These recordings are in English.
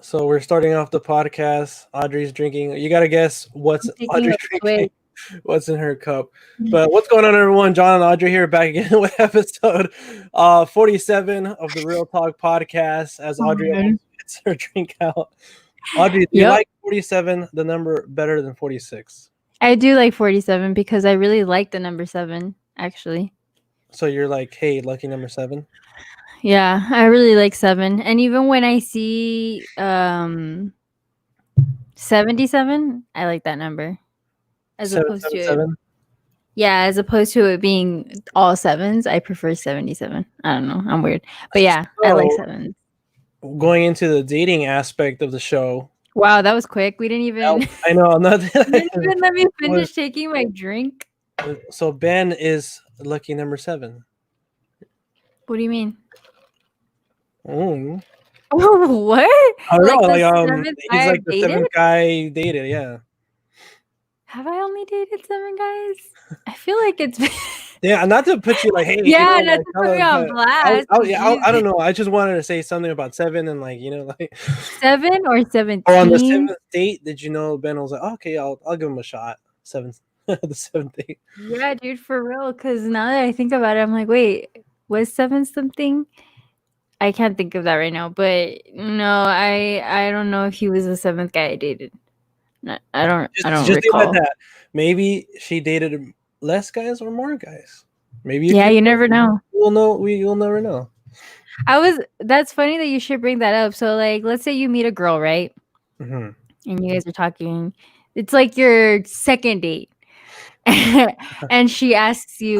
So we're starting off the podcast. Audrey's drinking. You gotta guess what's I'm taking Audrey's a drinking. swig. What's in her cup? But what's going on, everyone? John and Audrey here, back again with episode 47 of the Real Talk podcast. As Audrey almost gets her drink out. Audrey, do you Yep. like 47, the number, better than 46? I do like 47 because I really like the number 7, actually. So you're like, hey, lucky number 7. Yeah, I really like 7. And even when I see 77, I like that number. As opposed to 777. as opposed to it being all 7s, I prefer 77. I don't know. I'm weird. But yeah, I like 7. Going into the dating aspect of the show. Wow, that was quick. We didn't even I know, I'm not. you didn't even let me finish taking my drink. So Ben is lucky number 7. What do you mean? Mm. Oh, what? I don't know. the Like, seventh he's guy like I've the dated? 7th guy dated. Yeah. Have I only dated 7 guys? I feel like it's Yeah. Not to put you like, hey. yeah, you know, not like, to put me tell on us, blast. I don't know. I just wanted to say something about 7 and like, like 7 or 17? or on the 7th date, did you know Ben was like, oh, okay, I'll give him a shot. 7th, the 7th date. Yeah, dude, for real. Because now that I think about it, I'm like, wait, was 7 something? I can't think of that right now. But no, I don't know if he was the 7th guy I dated. No, I don't Just think recall. about that. Maybe she dated less guys or more guys. Maybe Yeah, you never know. We'll know. You'll never know. That's funny that you should bring that up. So like, let's say you meet a girl, right? Mm-hmm. And you guys are talking. It's like your second date. And she asks you,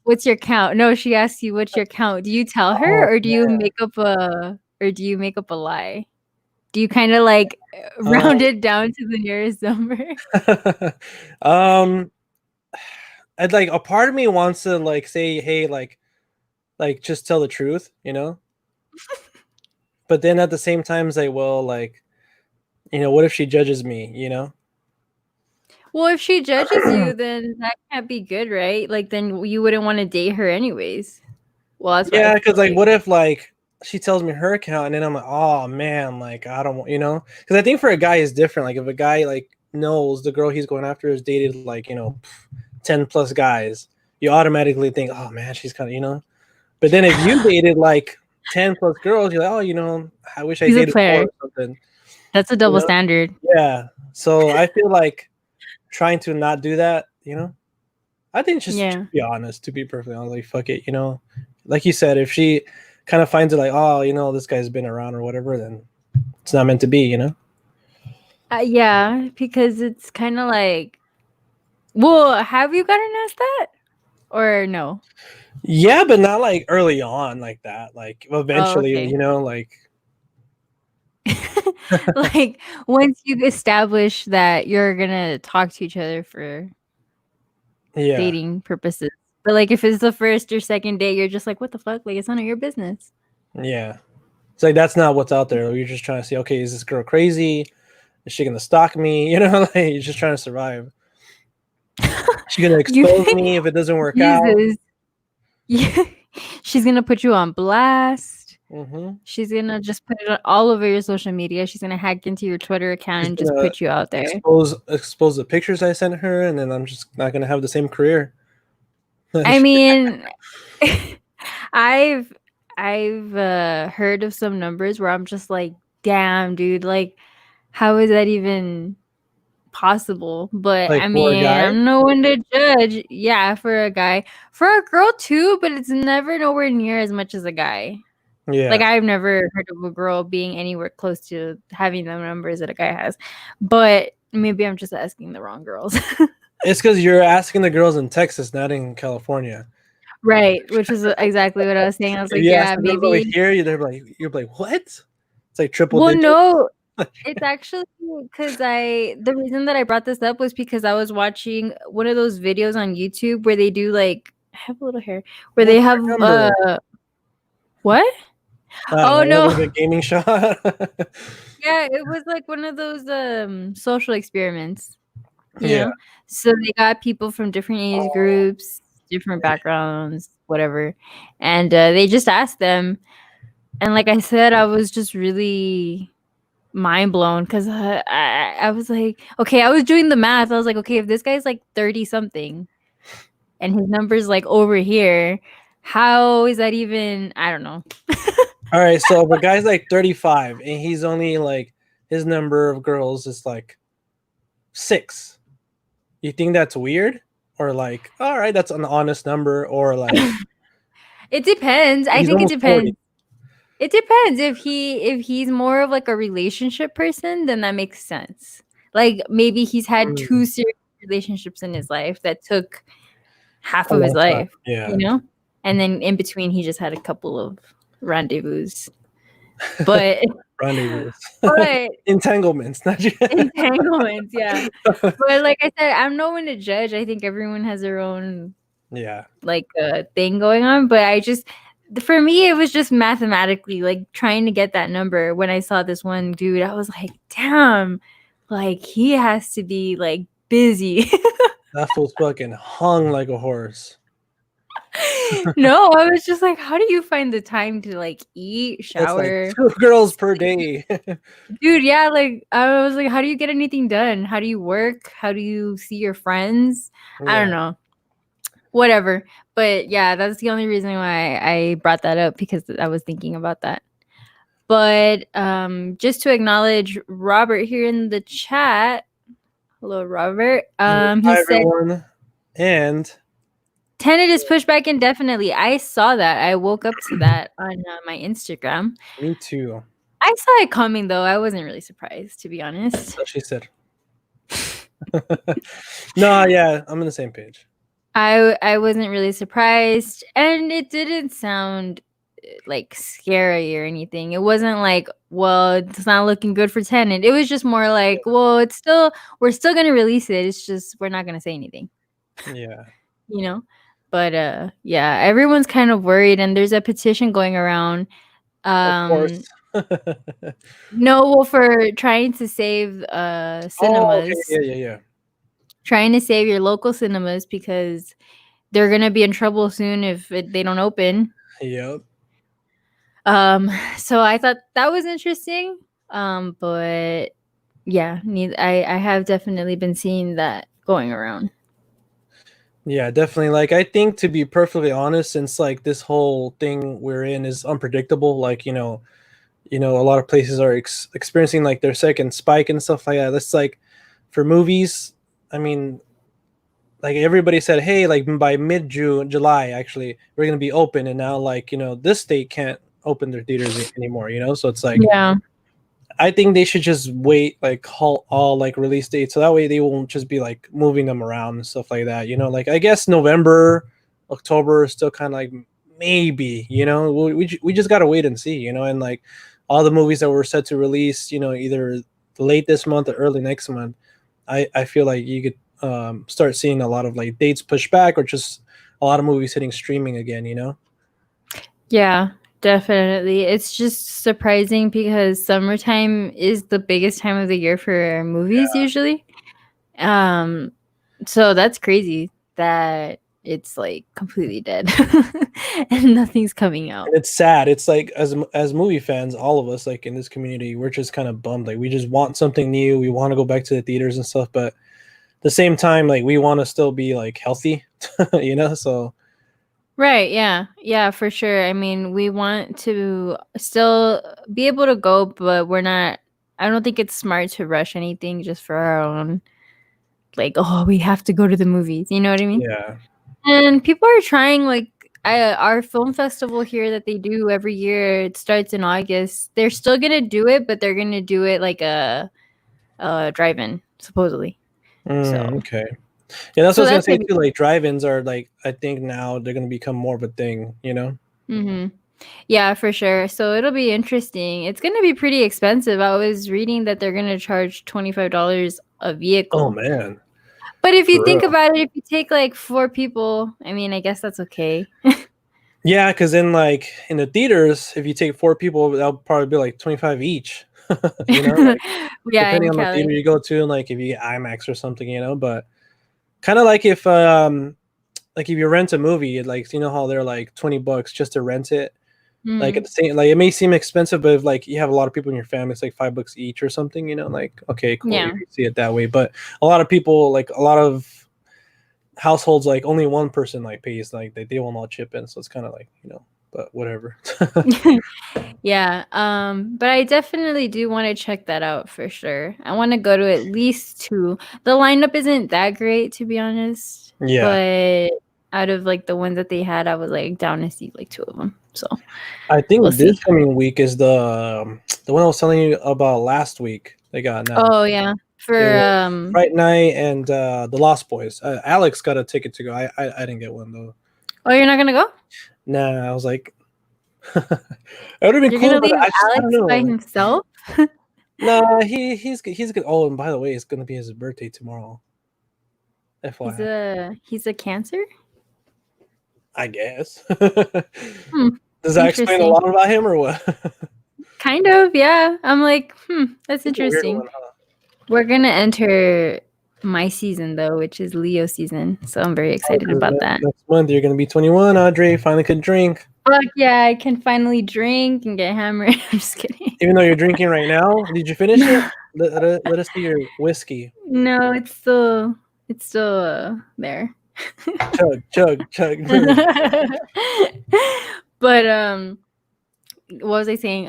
what's your count? No, she asks you, what's your count? Do you tell her, or do you make up a lie? Do you kind of like round it down to the nearest number? I'd like, a part of me wants to like say, hey, like just tell the truth, but then at the same time say, well, like, what if she judges me, Well, if she judges you, then that can't be good, right? Like, then you wouldn't want to date her anyways. Well, that's yeah, because like, what if like she tells me her account and then I'm like, oh man, like I don't want, because I think for a guy is different. Like if a guy like knows the girl he's going after has dated like 10 plus guys, you automatically think, oh man, she's kind of but then if you dated like 10 plus girls, you're like, oh I wish I dated more or something. That's a double standard. Yeah, so I feel like trying to not do that, I think just be honest, to be perfectly honest, like fuck it, like you said, if she kind of finds it like, oh, this guy's been around or whatever, then it's not meant to be, Yeah, because it's kind of like, well, have you gotten asked that or no? Yeah, but not like early on like that, like eventually, like like once you establish that you're gonna talk to each other for dating purposes. But like if it's the first or second date, you're just like, what the fuck? Like it's none of your business. Yeah. It's like that's not what's out there. You're just trying to see, okay, is this girl crazy? Is she gonna stalk me? Like you're just trying to survive. She's gonna expose me if it doesn't work out. Yeah. She's gonna put you on blast. Mm-hmm. She's gonna just put it all over your social media. She's gonna hack into your Twitter account and just put you out there. Expose the pictures I sent her, and then I'm just not gonna have the same career. I mean, I've heard of some numbers where I'm just like, damn, dude, like, how is that even possible? But like, I mean, I'm no one to judge. Yeah, for a guy, for a girl too, but it's never nowhere near as much as a guy. Yeah, like I've never heard of a girl being anywhere close to having the numbers that a guy has. But maybe I'm just asking the wrong girls. It's because you're asking the girls in Texas, not in California. Right, which is exactly what I was saying. I was like, yeah, maybe here you're like, what? It's like triple. Well, no, it's actually because the reason that I brought this up was because I was watching one of those videos on YouTube where they do like, I have a little hair, where they have what? Oh no, a gaming shot. Yeah, it was like one of those social experiments. You know? So they got people from different age groups, different backgrounds, whatever, and they just asked them, And like I said, I was just really mind blown because I was like, okay, I was doing the math. I was like, okay, if this guy's like 30 something and his number's like over here, how is that even? I don't know. All right, so if a guy's like 35 and he's only like his number of girls is like 6, you think that's weird? Or like, all right, that's an honest number, or like It depends. I he's think it almost 40. depends. It depends. If he's more of like a relationship person, then that makes sense. Like maybe he's had 2 serious relationships in his life that took half A of his long time. life, Yeah. you know? And then in between he just had a couple of rendezvous. But Rendezvous. but Entanglements, not entanglements, yeah. But like I said, I'm no one to judge. I think everyone has their own like thing going on, but I just for me it was just mathematically like trying to get that number. When I saw this one dude, I was like, damn, like he has to be like busy. That fool's fucking hung like a horse. No, I was just like, how do you find the time to like eat, shower? It's like 2 girls per day. Dude, yeah, like I was like, how do you get anything done? How do you work? How do you see your friends? I don't know. Whatever. But yeah, that's the only reason why I brought that up, because I was thinking about that. But just to acknowledge Robert here in the chat. Hello, Robert. Hi, He said everyone. And Tenet is pushed back indefinitely. I saw that. I woke up to that on my Instagram. Me too. I saw it coming, though. I wasn't really surprised, to be honest. What she said. No, yeah, I'm on the same page. I wasn't really surprised, and it didn't sound like scary or anything. It wasn't like, well, it's not looking good for Tenet. It was just more like, well, we're still gonna release it. It's just we're not gonna say anything. Yeah. You know? But yeah, everyone's kind of worried, and there's a petition going around. Of course. No, well, for trying to save cinemas. Oh, okay. Yeah. Trying to save your local cinemas because they're gonna be in trouble soon if they don't open. Yep. So I thought that was interesting. But yeah, I have definitely been seeing that going around. Yeah, definitely. Like, I think, to be perfectly honest, since like this whole thing we're in is unpredictable, like, you know, a lot of places are experiencing like their second spike and stuff like that. That's like, for movies, I mean, like everybody said, hey, like by July, actually, we're going to be open. And now, like, this state can't open their theaters anymore, So it's like, yeah, I think they should just wait, like halt all like release dates. So that way they won't just be like moving them around and stuff like that. Like, I guess November, October is still kind of like maybe, we just got to wait and see, and like all the movies that were set to release, either late this month or early next month, I feel like you could start seeing a lot of like dates pushed back, or just a lot of movies hitting streaming again, Yeah, definitely. It's just surprising because summertime is the biggest time of the year for movies usually. So that's crazy that it's like completely dead and nothing's coming out. And it's sad. It's like, as movie fans, all of us like in this community, we're just kind of bummed. Like, we just want something new. We want to go back to the theaters and stuff, but at the same time, like, we want to still be like healthy, so Right, yeah, for sure. I mean, we want to still be able to go, but I don't think it's smart to rush anything just for our own, like, oh, we have to go to the movies, you know what I mean? Yeah. And people are trying, like, our film festival here that they do every year, it starts in August. They're still gonna do it, but they're gonna do it like a drive-in, supposedly. Okay. Yeah, that's what I was gonna say too. Like, drive-ins are like, I think now they're gonna become more of a thing, Mm-hmm. Yeah, for sure. So it'll be interesting. It's gonna be pretty expensive. I was reading that they're gonna charge $25 a vehicle. Oh man. But if you think about it, if you take like 4 people, I mean, I guess that's okay. Yeah, because then like in the theaters, if you take 4 people, that'll probably be like 25 each. Like, yeah, depending on the theater you go to, and like if you get IMAX or something, but kind of like if you rent a movie, like, how they're like $20 just to rent it. Like at the same, like it may seem expensive, but if like you have a lot of people in your family, it's like $5 each or something, you know, like okay, cool, Yeah. you see it that way. But a lot of people, like a lot of households, like only one person like pays, like they will not chip in, so it's kind of like, you know, but whatever. Yeah. But I definitely do want to check that out for sure. I want to go to at least 2. The lineup isn't that great, to be honest. Yeah. But out of like the ones that they had, I was like down to see like 2 of them. So I think we'll this see. coming week is the one I was telling you about last week. They got now. Oh yeah. For Fright Night and the Lost Boys. Alex got a ticket to go. I didn't get one though. Oh, you're not gonna go? Nah, I was like, it would have been You're cool, gonna but leave I don't Alex know. by himself? Nah, he's good. Oh, and by the way, it's gonna be his birthday tomorrow. FYI. He's a Cancer? I guess. Hmm. Does that explain a lot about him or what? Kind of, yeah. I'm like, that's interesting. One, huh? We're gonna enter my season though, which is Leo season. So I'm very excited about that. Next month you're gonna be 21, Audrey. Finally could drink. Fuck yeah, I can finally drink and get hammered. I'm just kidding. Even though you're drinking right now, did you finish it? Let us see your whiskey. No, it's still there. Chug. But what was I saying?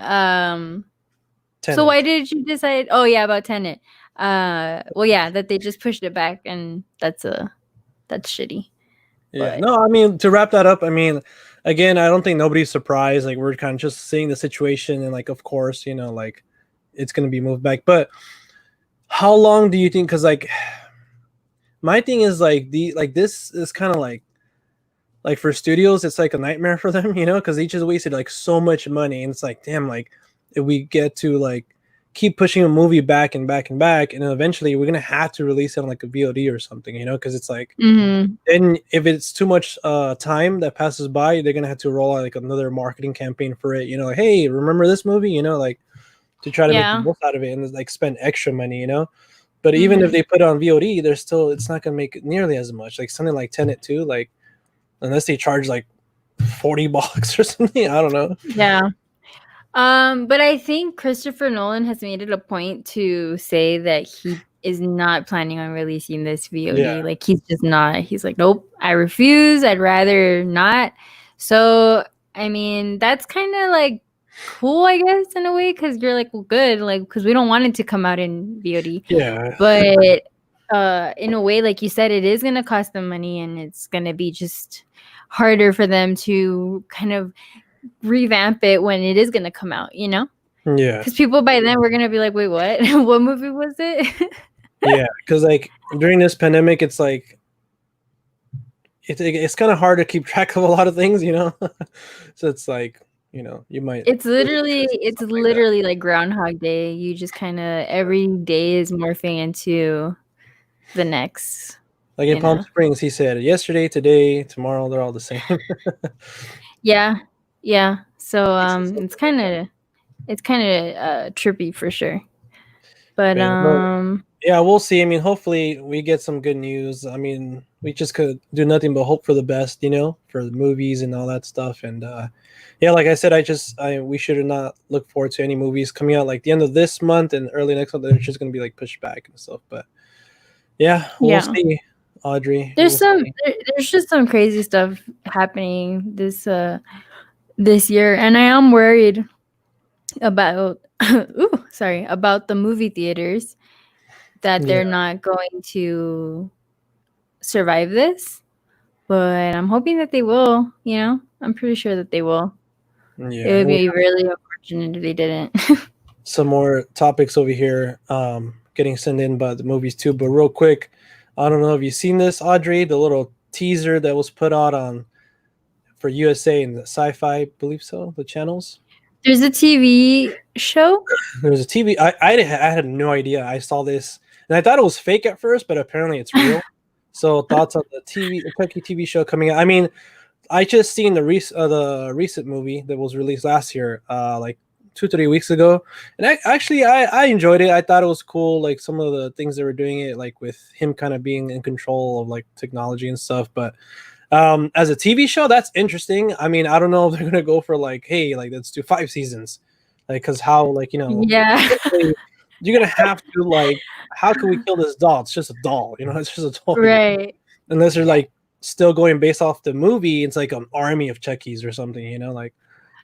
So why did you decide? Oh yeah, about Tenet. Well yeah, that they just pushed it back, and that's shitty. Yeah, no, I mean, to wrap that up, I mean, again, I don't think nobody's surprised. Like we're kind of just seeing the situation, and like, of course, you know, like it's gonna be moved back. But how long do you think? Because like, my thing is like this is kind of like for studios, it's like a nightmare for them, you know, because they just wasted like so much money, and it's like, damn, like if we get to like keep pushing a movie back and back and back, and then eventually we're gonna have to release it on like a VOD or something, you know, because it's like, and if it's too much time that passes by, they're gonna have to roll out like another marketing campaign for it, you know, like, hey, remember this movie, you know, like to try to make the most out of it and like spend extra money, you know. But even if they put it on VOD, it's not gonna make it nearly as much. Like something like Tenet 2, like unless they charge like $40 or something, I don't know. Yeah. But I think Christopher Nolan has made it a point to say that he is not planning on releasing this VOD. Yeah. Like he's just not. He's like, nope, I refuse. I'd rather not. So I mean, that's kind of like cool, I guess, in a way, because you're like, well, good, like, because we don't want it to come out in VOD. Yeah. But in a way, like you said, it is gonna cost them money, and it's gonna be just harder for them to kind of revamp it when it is going to come out, you know? Yeah. Because people by then, we're going to be like, wait, what? What movie was it? Yeah, because like during this pandemic, it's like it's kind of hard to keep track of a lot of things, you know. So it's like, you know, you might. It's literally like Groundhog Day. You just kind of every day is morphing into the next. Like in Palm Springs, he said yesterday, today, tomorrow, they're all the same. Yeah. So it's kind of trippy for sure. But yeah, we'll see. I mean, hopefully we get some good news. I mean, we just could do nothing but hope for the best, you know, for the movies and all that stuff. And yeah, like I said, we should not look forward to any movies coming out like the end of this month and early next month. They're just going to be like pushed back and stuff. But yeah, we'll see, Audrey. There's just some crazy stuff happening this year, and I am worried about about the movie theaters that they're not going to survive this, but I'm hoping that they will, you know. I'm pretty sure that they will. Yeah, it would be really unfortunate if they didn't. Some more topics over here getting sent in by the movies too, but real quick, I don't know if you've seen this, Audrey, the little teaser that was put out for USA and the Sci-Fi, I believe so, the channels. There's a TV show? There's a TV. I had no idea. I saw this, and I thought it was fake at first, but apparently it's real. So thoughts on the Kentucky TV show coming out? I mean, I just seen the recent movie that was released last year, like 2-3 weeks ago, and I enjoyed it. I thought it was cool, like some of the things they were doing it, like with him kind of being in control of like technology and stuff. But As a TV show, that's interesting. I mean, I don't know if they're gonna go for like, hey, like let's do 5 seasons, like because how like Yeah. you're gonna have to like, how can we kill this doll? It's just a doll, it's just a toy. Right. Unless they're like still going based off the movie, it's like an army of Chuckies or something, like.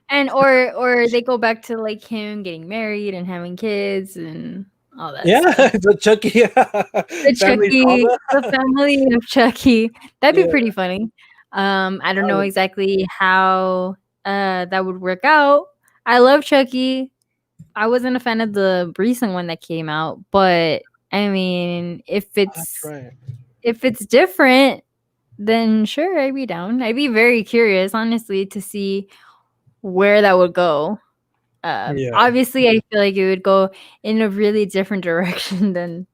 And or they go back to like him getting married and having kids and all that stuff. The Chucky The family Chucky, drama. the family of Chucky. That'd be Yeah. pretty funny. I don't know exactly how that would work out. I love Chucky. I wasn't a fan of the recent one that came out, but I mean, That's right. if it's different, then sure, I'd be down. I'd be very curious, honestly, to see where that would go. Obviously, I feel like it would go in a really different direction than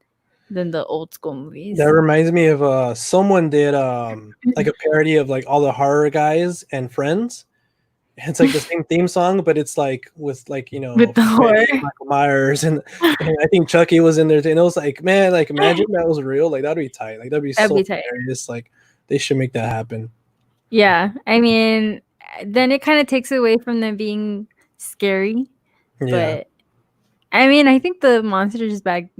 the old school movies. That reminds me of someone did like a parody of like all the horror guys and Friends. It's like the same theme song, but it's like with like with the horror, Michael Myers, and I think Chucky was in there too. And it was like, man, like imagine that was real. Like that'd be tight. Like that'd be so hilarious. Like they should make that happen. Yeah, I mean, then it kind of takes away from them being scary. Yeah. But I mean, I think the monsters back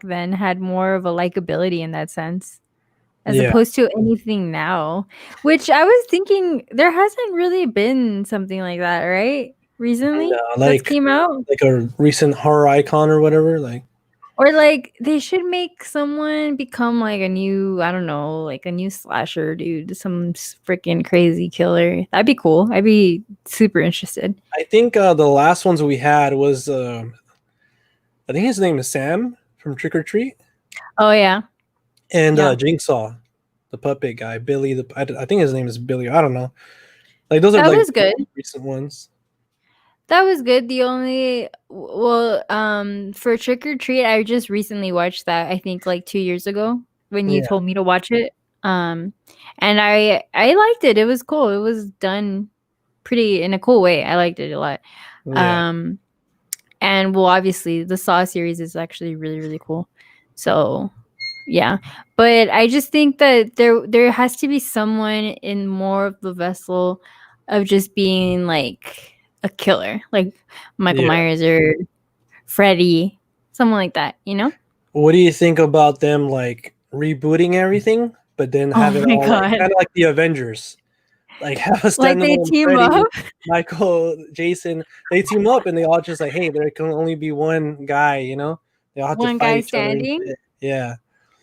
then had more of a likability in that sense, as opposed to anything now. Which I was thinking, there hasn't really been something like that, right? Recently, that came out, like a recent horror icon or whatever, like. Or like they should make someone become like a new, I don't know, like a new slasher dude, some freaking crazy killer. That'd be cool. I'd be super interested. I think the last ones we had was I think his name is Sam from Trick or Treat. Oh yeah. And Jigsaw, the puppet guy, Billy. I think his name is Billy. I don't know. Like those are like was good. Recent ones. That was good. The only for Trick or Treat, I just recently watched that. I think like 2 years ago when you told me to watch it. And I liked it. It was cool. It was done pretty in a cool way. I liked it a lot. Yeah. And well, obviously the Saw series is actually really, really cool. So yeah, but I just think that there has to be someone in more of the vessel of just being like a killer, like Michael Myers or Freddy, someone like that, What do you think about them like rebooting everything, but then having all kind of like the Avengers, like have a standalone like they team Freddy, up, Michael, Jason, they team up and they all just like, hey, there can only be one guy, they all have one to fight guy each standing. Other. Yeah,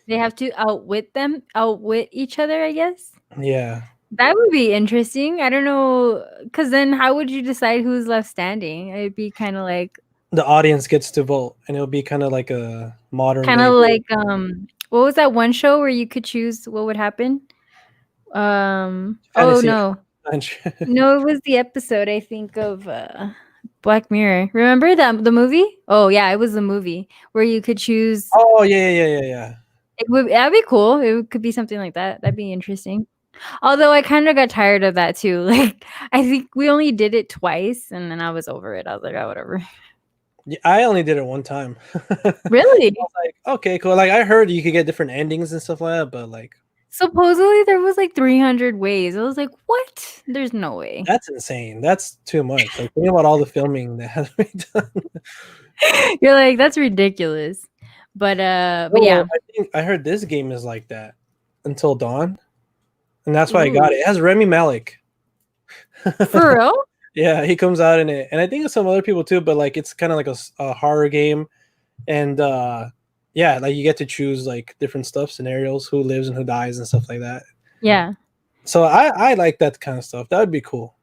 they have to outwit each other, I guess. Yeah. That would be interesting. I don't know, because then how would you decide who's left standing? It'd be kind of like the audience gets to vote, and it'll be kind of like a modern, kind of like what was that one show where you could choose what would happen? No, it was the episode I think of Black Mirror. Remember the movie? Oh yeah, it was the movie where you could choose. Oh yeah. That'd be cool. It could be something like that. That'd be interesting. Although I kind of got tired of that too. Like I think we only did it twice, and then I was over it. I was like, oh, whatever. Yeah, I only did it one time. Really? I was like, okay, cool. Like I heard you could get different endings and stuff like that, but like supposedly there was like 300 ways. I was like, what? There's no way. That's insane. That's too much. Like think about all the filming that has to be done. You're like, that's ridiculous. But yeah. I heard this game is like that Until Dawn. And that's why I got it. It has Rami Malek. For real? Yeah, he comes out in it. And I think it's some other people too, but like it's kind of like a horror game. And yeah, like you get to choose like different stuff, scenarios, who lives and who dies and stuff like that. Yeah. So I like that kind of stuff. That would be cool.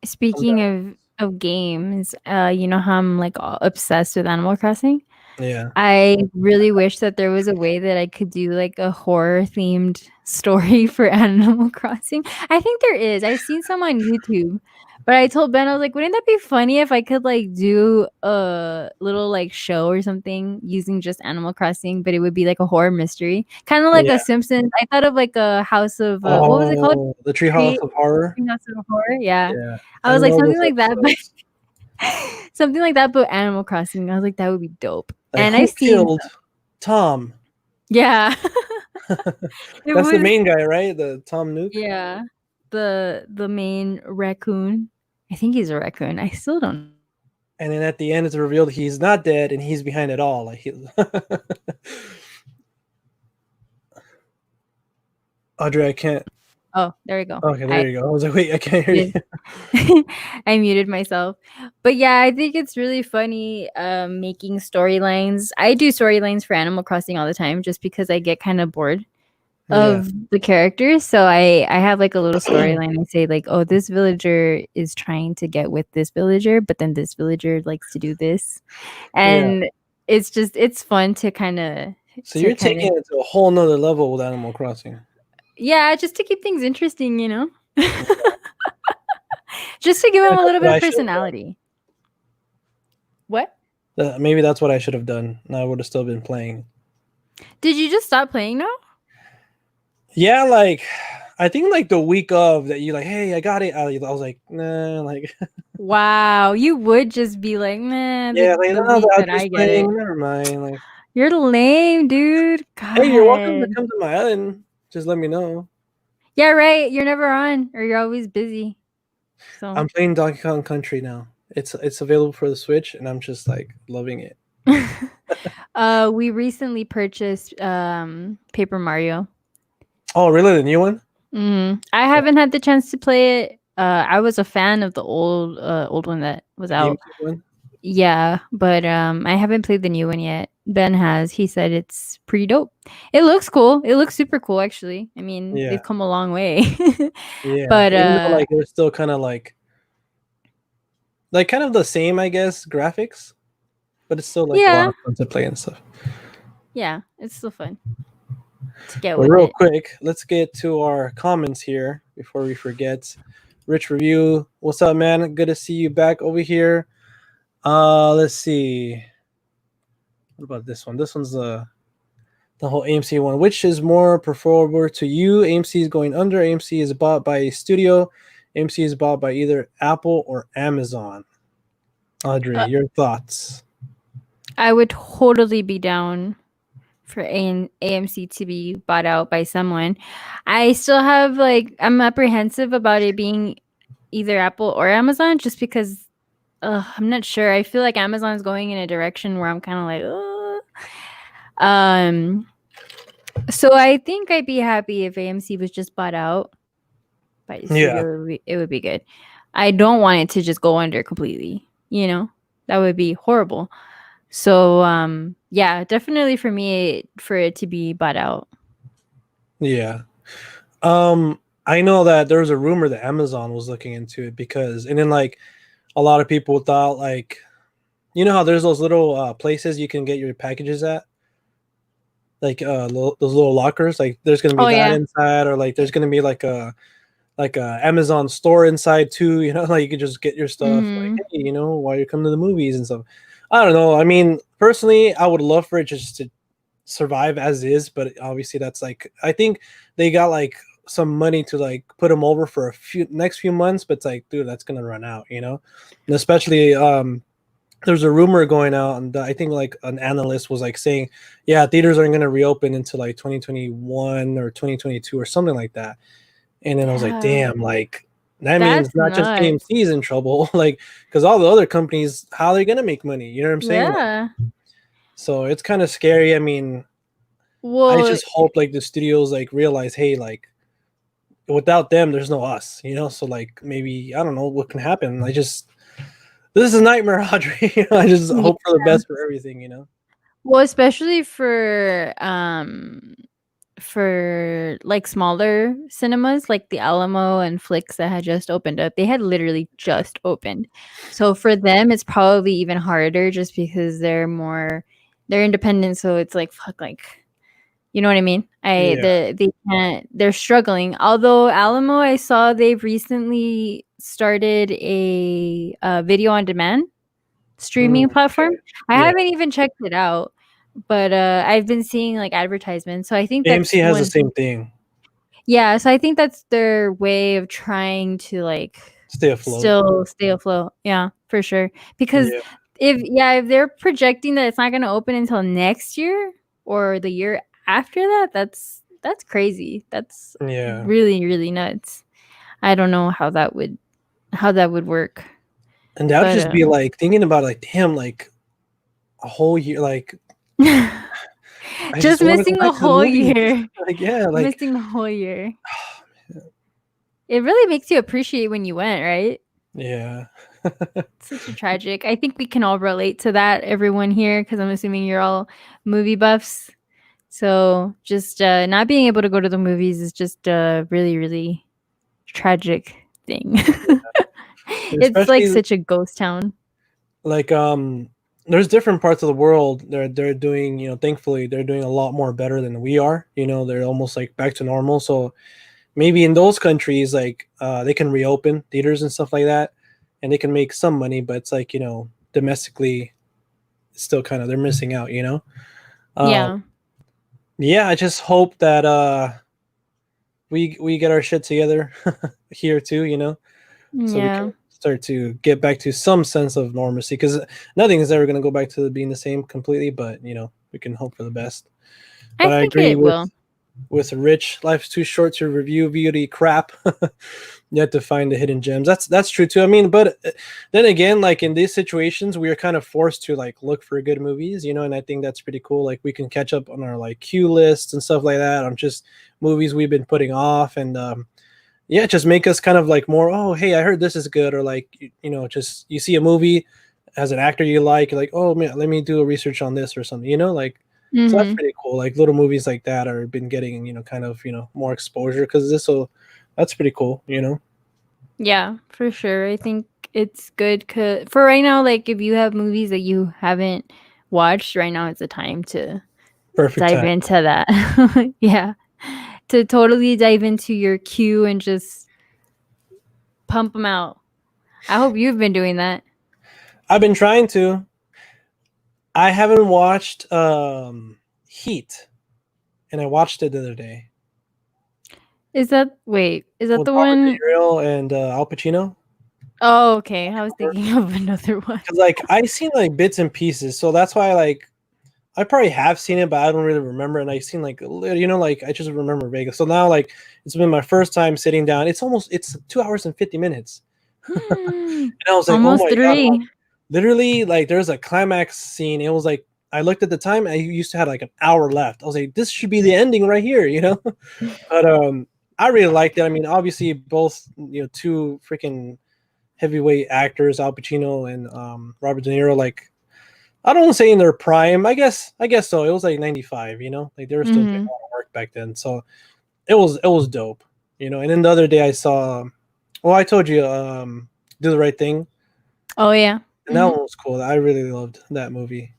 Speaking of games, you know how I'm like obsessed with Animal Crossing? Yeah. I really wish that there was a way that I could do like a horror themed story for Animal Crossing. I think there is. I've seen some on YouTube. But I told Ben, I was like, wouldn't that be funny if I could like do a little like show or something using just Animal Crossing, but it would be like a horror mystery, kind of like a Simpsons. I thought of like a House of what was it called? The Treehouse of Horror. Treehouse of Horror. Yeah. I was like something like that, but something like that, but Animal Crossing. I was like, that would be dope. Like, and I killed Tom. Yeah. That's the main guy, right? The Tom Nook. Yeah, the main raccoon. I think he's a raccoon. I still don't. And then at the end, it's revealed he's not dead and he's behind it all. Like Audrey, I can't. Oh, there we go. Okay, there you go. I was like, wait, I can't hear you. I muted myself. But yeah, I think it's really funny making storylines. I do storylines for Animal Crossing all the time just because I get kind of bored of the characters. So I have like a little storyline. I say like, oh, this villager is trying to get with this villager, but then this villager likes to do this. And it's fun to kind of. So you're taking it to a whole nother level with Animal Crossing. Yeah, just to keep things interesting, you know? Just to give him a little bit of personality. What? Maybe that's what I should have done. I would have still been playing. Did you just stop playing now? Yeah, like I think like the week of that, you like, hey, I got it. I was like, nah, like. Wow, you would just be like, nah. Yeah, like no, that I get it. Never mind. Like, you're lame, dude. God. Hey, you're welcome to come to my island. Just let me know. Yeah, right. You're never on, or you're always busy. So I'm playing Donkey Kong Country now. It's available for the Switch, and I'm just like loving it. We recently purchased Paper Mario. Oh, really? The new one? Mm-hmm. I haven't had the chance to play it. I was a fan of the old one that was out. Yeah, but I haven't played the new one yet. Ben has. He said it's pretty dope. It looks cool. It looks super cool, actually. I mean, they've come a long way. Yeah, but like they're still kind of like kind of the same, I guess, graphics, but it's still like a lot of fun to play and stuff. Yeah, it's still fun to get with real quick, let's get to our comments here before we forget. Rich Review, what's up, man? Good to see you back over here. Let's see. What about this one? This one's the whole AMC one. Which is more preferable to you? AMC is going under. AMC is bought by a studio. AMC is bought by either Apple or Amazon. Audrey, your thoughts? I would totally be down for AMC to be bought out by someone. I still have I'm apprehensive about it being either Apple or Amazon just because I'm not sure. I feel like Amazon's going in a direction where I'm kind of like, so I think I'd be happy if AMC was just bought out by the studio. It would be good. I don't want it to just go under completely. You know, that would be horrible. So yeah, definitely for me for it to be bought out. Yeah. I know that there was a rumor that Amazon was looking into it because, and then like a lot of people thought like, you know how there's those little places you can get your packages at, like those little lockers. Like there's gonna be that inside, or like there's gonna be like a Amazon store inside too. You know, like you could just get your stuff. Like, hey, you know, while you come to the movies and stuff. I don't know. I mean, personally, I would love for it just to survive as is, but obviously that's like, I think they got like some money to like put them over for a next few months, but it's like, dude, that's gonna run out, you know. And especially there's a rumor going out, and I think like an analyst was like saying, yeah, theaters aren't gonna reopen until like 2021 or 2022 or something like that. And then I was like, damn, like that means not just AMC's in trouble, like because all the other companies, how are they gonna make money? You know what I'm saying? Yeah. Like, so it's kind of scary. I mean, I just hope like the studios like realize, hey, like without them, there's no us, you know. So like maybe I don't know what can happen. This is a nightmare, Audrey. I just hope for the best for everything, you know. Well, especially for like smaller cinemas like the Alamo and Flicks that had just opened up. They had literally just opened. So for them it's probably even harder just because they're independent, so it's like fuck, like, you know what I mean? They're struggling. Although Alamo, I saw they've recently started a video on demand streaming platform. I haven't even checked it out, but I've been seeing like advertisements. So I think AMC has the same thing. Yeah, so I think that's their way of trying to like stay afloat. Still stay afloat. Yeah, for sure. Because if they're projecting that it's not going to open until next year or the year after that, that's That's crazy. That's Yeah. really, really nuts. I don't know how that would work. And that would But just be like thinking about like, damn, like a whole year. Like, I just just want to go missing a back to the whole movies. year. Like, yeah, like, Missing a whole year. It really makes you appreciate when you went, right? yeah. Such a tragic. I think we can all relate to that, everyone here, because I'm assuming you're all movie buffs. So just not being able to go to the movies is just a really, really tragic thing. It's like Especially such a ghost town. like there's different parts of the world they're doing, you know, thankfully they're doing a lot more better than we are, you know, they're almost like back to normal. So maybe in those countries like they can reopen theaters and stuff like that and they can make some money, but it's like, you know, domestically it's still kind of they're missing out, you know. um Yeah. yeah, I just hope that we get our shit together here too, you know, so we can Yeah. start to get back to some sense of normalcy because nothing is ever going to go back to being the same completely, but you know, we can hope for the best. I But I think agree it will. with Rich, life's too short to review beauty crap. You have to find the hidden gems. That's true too. I mean, but then again, like in these situations we are kind of forced to like look for good movies, you know, and I think that's pretty cool. Like we can catch up on our like queue lists and stuff like that on just movies we've been putting off. And yeah, just make us kind of like more, oh hey, I heard this is good, or like you know, just you see a movie as an actor you like, you're like, oh man, let me do a research on this or something, you know, like. So that's Hmm. pretty cool. Like little movies like that are been getting, you know, kind of, you know, more exposure because this. So that's pretty cool, you know. Yeah, for sure. I think it's good for right now, like if you have movies that you haven't watched, right now it's the time to Perfect dive time. into that. Yeah. To totally dive into your queue and just pump them out. I hope you've been doing that. I've been trying to. I haven't watched Heat, and I watched it the other day Is that with the Robert one? De Niro and Al Pacino. Oh, okay. I was thinking of another one. Because like I seen like bits and pieces, so that's why like I probably have seen it, but I don't really remember. And I've seen like you know, like I just remember Vegas. So now like it's been my first time sitting down. It's 2 hours and 50 minutes, and I was like, oh Almost my god, like, 3. literally like there's a climax scene. It was like I looked at the time. I used to have like an hour left. I was like, this should be the ending right here, you know. But I really liked it. I mean, obviously both, you know, two freaking heavyweight actors, Al Pacino and Robert De Niro. Like I don't want to say in their prime. I guess so. It was like 95, you know, like they were still doing a Mhm. lot of work back then. So it was dope, you know. And then the other day I saw, well, I told you, Do the Right Thing, Oh yeah. and that Mhm. one was cool. I really loved that movie.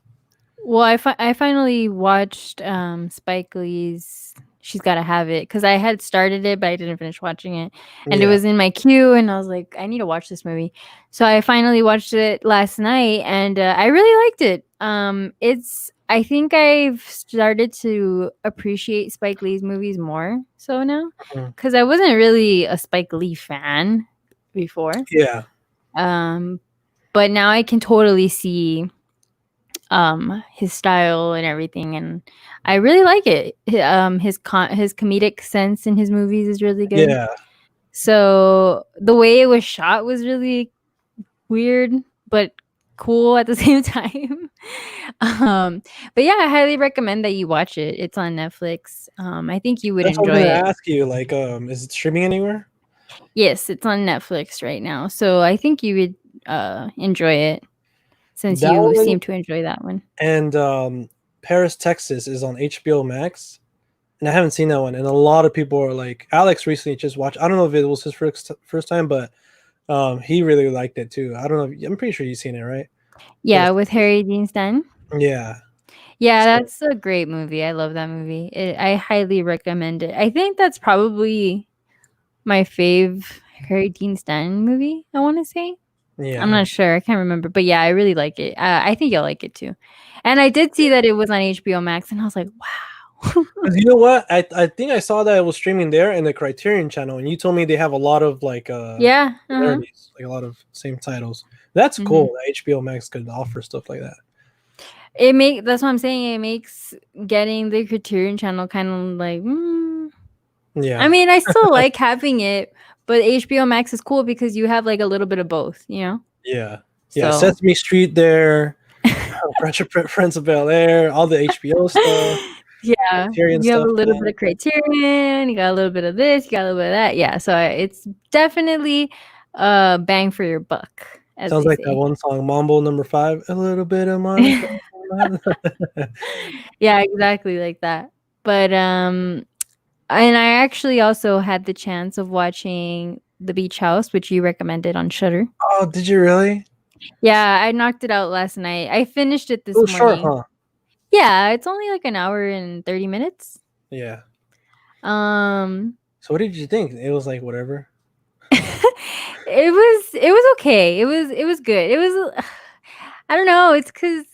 Well, I finally watched Spike Lee's She's Gotta Have It because I had started it, but I didn't finish watching it. And it Yeah. was in my queue, and I was like, I need to watch this movie. So I finally watched it last night, and I really liked it. I think I've started to appreciate Spike Lee's movies more so now Mhm. because I wasn't really a Spike Lee fan before. Yeah. Um, but now I can totally see his style and everything, and I really like it. His comedic sense in his movies is really good. Yeah. So the way it was shot was really weird but cool at the same time. um but yeah, I highly recommend that you watch it. It's on Netflix. I think you would That's what I enjoy was it. gonna ask you. Like, is it streaming anywhere? Yes, it's on Netflix right now, so I think you would enjoy it since That you one seem to enjoy that one. and Paris, Texas is on HBO Max. And I haven't seen that one. And a lot of people are like, Alex recently just watched. I don't know if it was his first time, but he really liked it too. I don't know. I'm pretty sure you've seen it, right? Yeah, Paris, with Texas. Harry Dean Stanton. Yeah. Yeah, So that's a great movie. I love that movie. I highly recommend it. I think that's probably my fave Harry Dean Stanton movie, I want to say. I'm yeah. not sure. I can't remember. But yeah, I really like it. I think you'll like it too. And I did see that it was on HBO Max, and I was like, wow. 'Cause you know what? I think I saw that it was streaming there in the Criterion channel, and you told me they have a lot of like Yeah. Uh-huh. similarities, like a lot of same titles. That's Hmm. cool. That HBO Max could offer stuff like that. That's what I'm saying. It makes getting the Criterion channel kind of like Yeah. I mean, I still like having it, but HBO Max is cool because you have like a little bit of both, you know? Yeah. Yeah. So Sesame Street there, Friends of Bel Air, all the HBO stuff, yeah, Criterion you have a stuff. little Man. bit of Criterion, you got a little bit of this, you got a little bit of that. Yeah, so it's definitely bang for your buck, as Sounds they like that say. one song, Mambo Number 5. A little bit of Monica. Yeah, exactly like that. But and I actually also had the chance of watching The Beach House, which you recommended on Shudder. Oh, did you really? Yeah, I knocked it out last night. I finished it It this was short, morning. huh? Yeah, it's only like an hour and 30 minutes. Yeah. Um So what did you think? It was like whatever. it was okay. It was good. It was I don't know, it's cuz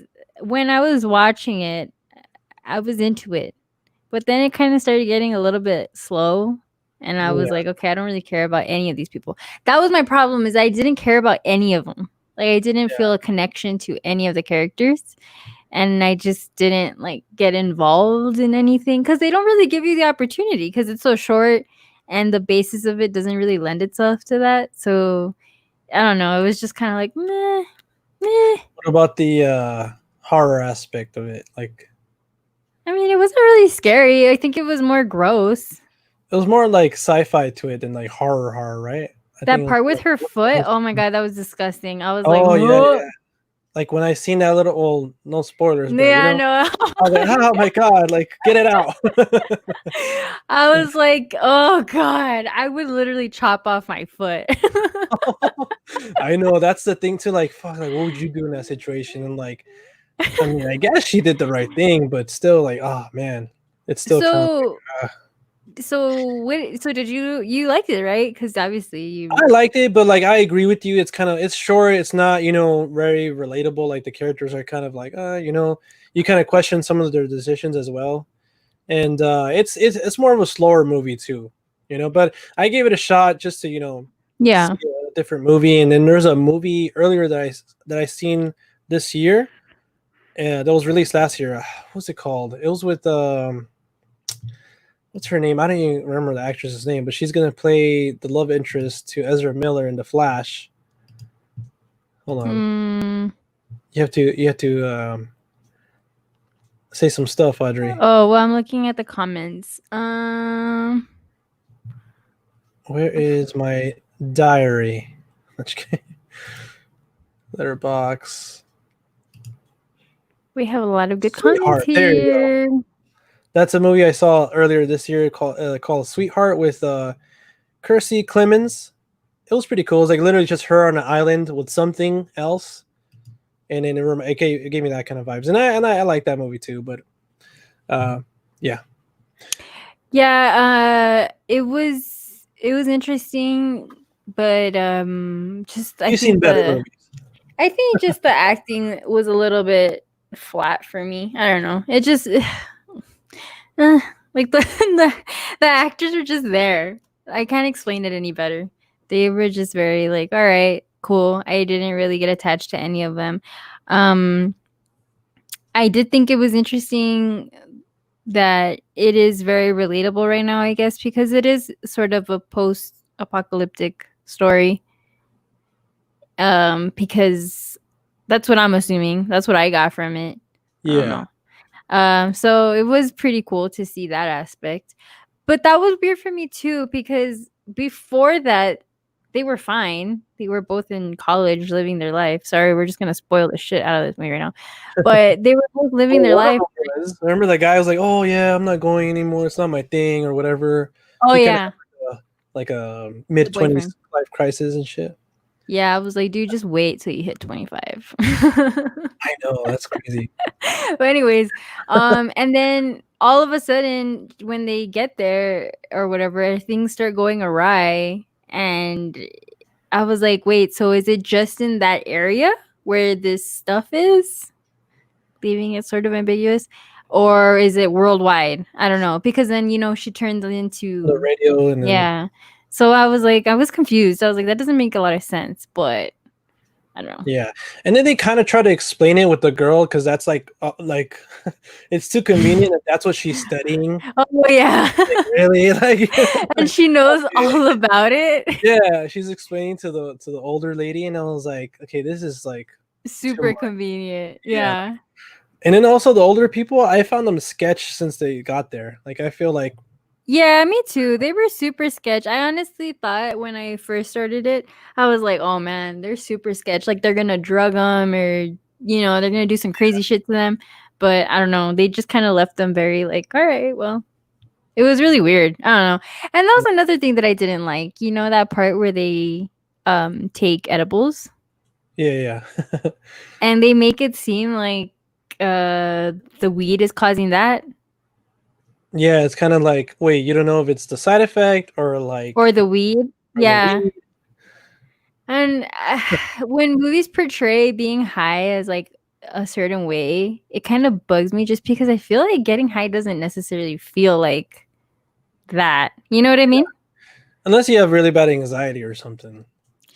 when I was watching it, I was into it. But then it kind of started getting a little bit slow and I was Yeah. like, okay, I don't really care about any of these people. That was my problem is I didn't care about any of them. Like I didn't feel a connection to any of the characters and I just didn't like get involved in anything cuz they don't really give you the opportunity cuz it's so short and the basis of it doesn't really lend itself to that. So, I don't know, it was just kind of like meh, meh. What about the horror aspect of it? Like I mean, it wasn't really scary. I think it was more gross. it was more like sci-fi to it than like horror, right? I think That it was part with more, her foot, oh my god, that was disgusting. I was like, oh yeah, "Ugh." yeah. Like when I seen that little, well, no spoilers, but Yeah, I know. I was like, oh my god, like get it out. I was like, oh god, I would literally chop off my foot. I know that's the thing too. Like, fuck, like what would you do in that situation? And like, I mean, I guess she did the right thing, but still, like, oh man, it's still kind of. so, Like, so did you liked it, right? Because obviously you. I liked it, but like I agree with you. It's kind of it's short. It's not very relatable. Like the characters are kind of like you kind of question some of their decisions as well. And it's more of a slower movie too, But I gave it a shot just to Yeah. see a different movie. And then there's a movie earlier that I seen this year, and that was released last year. What's it called? It was with what's her name? I don't even remember the actress's name, but she's gonna play the love interest to Ezra Miller in The Flash. Hold on, Mm. you have to say some stuff, Audrey. Oh well, I'm looking at the comments. Where is my diary? Letterbox. We have a lot of good Sweetheart. comments There you go. here. That's a movie I saw earlier this year called Sweetheart with Kirstie Clemens. It was pretty cool. It was like literally just her on an island with something else, and then it gave me that kind of vibes. And I like that movie too. But yeah. Yeah, it was interesting, but just You've seen better movies. I think just the acting was a little bit flat for me. I don't know. It just like the actors are just there. I can't explain it any better. They were just very like, all right, cool. I didn't really get attached to any of them. I did think it was interesting that it is very relatable right now, I guess, because it is sort of a post-apocalyptic story. Because that's what I'm assuming. That's what I got from it. Yeah. I don't know. So it was pretty cool to see that aspect. But that was weird for me too, because before that, they were fine. They were both in college living their life. Sorry, we're just gonna spoil the shit out of this movie right now. But they were both living their life. Remember the guy was like, "Oh yeah, I'm not going anymore. It's not my thing," or whatever. Oh yeah, like a mid-20s life crisis and shit. Yeah, I was like, dude, just wait till you hit 25. I know, that's crazy. But anyways, and then all of a sudden when they get there or whatever, things start going awry. And I was like, wait, so is it just in that area where this stuff is? Leaving it sort of ambiguous. Or is it worldwide? I don't know. Because then, she turned into the radio and then... Yeah. So I was confused. I was like, that doesn't make a lot of sense, but I don't know. Yeah, and then they kind of try to explain it with the girl because that's like it's too convenient that that's what she's studying. Oh yeah. Like really, like And she knows all okay. about it. Yeah, she's explaining to the older lady, and I was like, okay, this is like too Super much. convenient. Yeah, Yeah. and then also the older people, I found them sketch since they got there. Like I feel like Yeah, me too. They were super sketch. I honestly thought when I first started it, I was like, "Oh man, they're super sketch. Like they're gonna drug them, or they're gonna do some crazy shit to them." But I don't know. They just kind of left them very like, "All right, well." It was really weird. I don't know. And that was another thing that I didn't like. You know that part where they take edibles yeah, and they make it seem like the weed is causing that yeah. It's kind of like, wait, you don't know if it's the side effect or or like the weed. or the Yeah. weed. And when movies portray being high as like a certain way, it kind of bugs me just because I feel like getting high doesn't necessarily feel like that. You know what I mean? Unless you have really bad anxiety or something.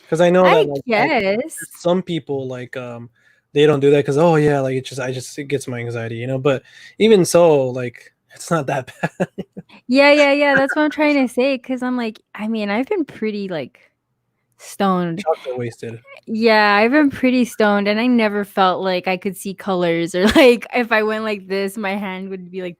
Because I know that I like guess. some people like they don't do that because oh yeah, like it gets my anxiety, you know. But even so, like it's not that bad. Yeah, yeah, yeah. That's what I'm trying to say. Cause I'm like, I mean, I've been pretty like stoned. Chocolate wasted. Yeah, I've been pretty stoned and I never felt like I could see colors or like if I went like this, my hand would be like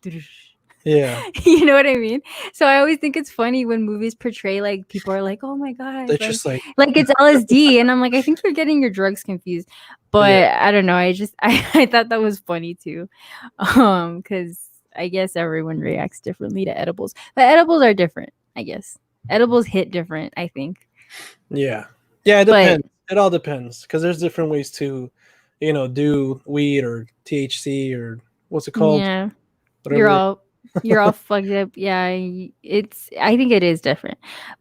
Yeah, you know what I mean? So I always think it's funny when movies portray like people are like, "Oh my god, it's just like it's LSD." And I'm like, "I think you're getting your drugs confused." yeah, But I don't know. I just I thought that was funny too. Cuz I guess everyone reacts differently to edibles. But edibles are different, I guess. Edibles hit different, I think. yeah, yeah. It But depends. It all depends because there's different ways to, do weed or THC or what's it called, yeah, you're whatever. all you're all fucked up. Yeah, it's I think it is different.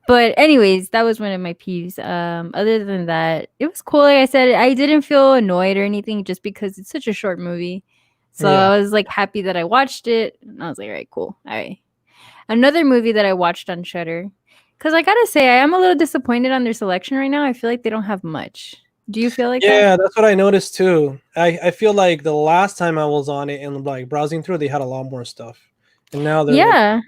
But anyways, that was one of my peeves. Other than that, it was cool. Like I said, I didn't feel annoyed or anything just because it's such a short movie. So Yeah, I was like happy that I watched it. And I was like, all right, cool. All right. Another movie that I watched on Shudder. Because I gotta say, I am a little disappointed on their selection right now. I feel like they don't have much. Do you feel like that? yeah. That's what I noticed too. I feel like the last time I was on it and like browsing through, they had a lot more stuff, and now they're like. Yeah.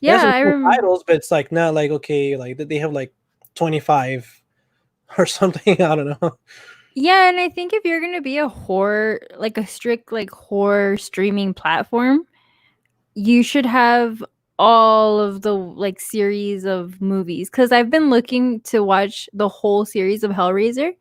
They have Yeah, some I cool remember. titles, but it's like not like okay, like they have like 25 or something. I don't know. Yeah, and I think if you're gonna be a horror, like a strict like horror streaming platform, you should have all of the like series of movies. Because I've been looking to watch the whole series of Hellraiser,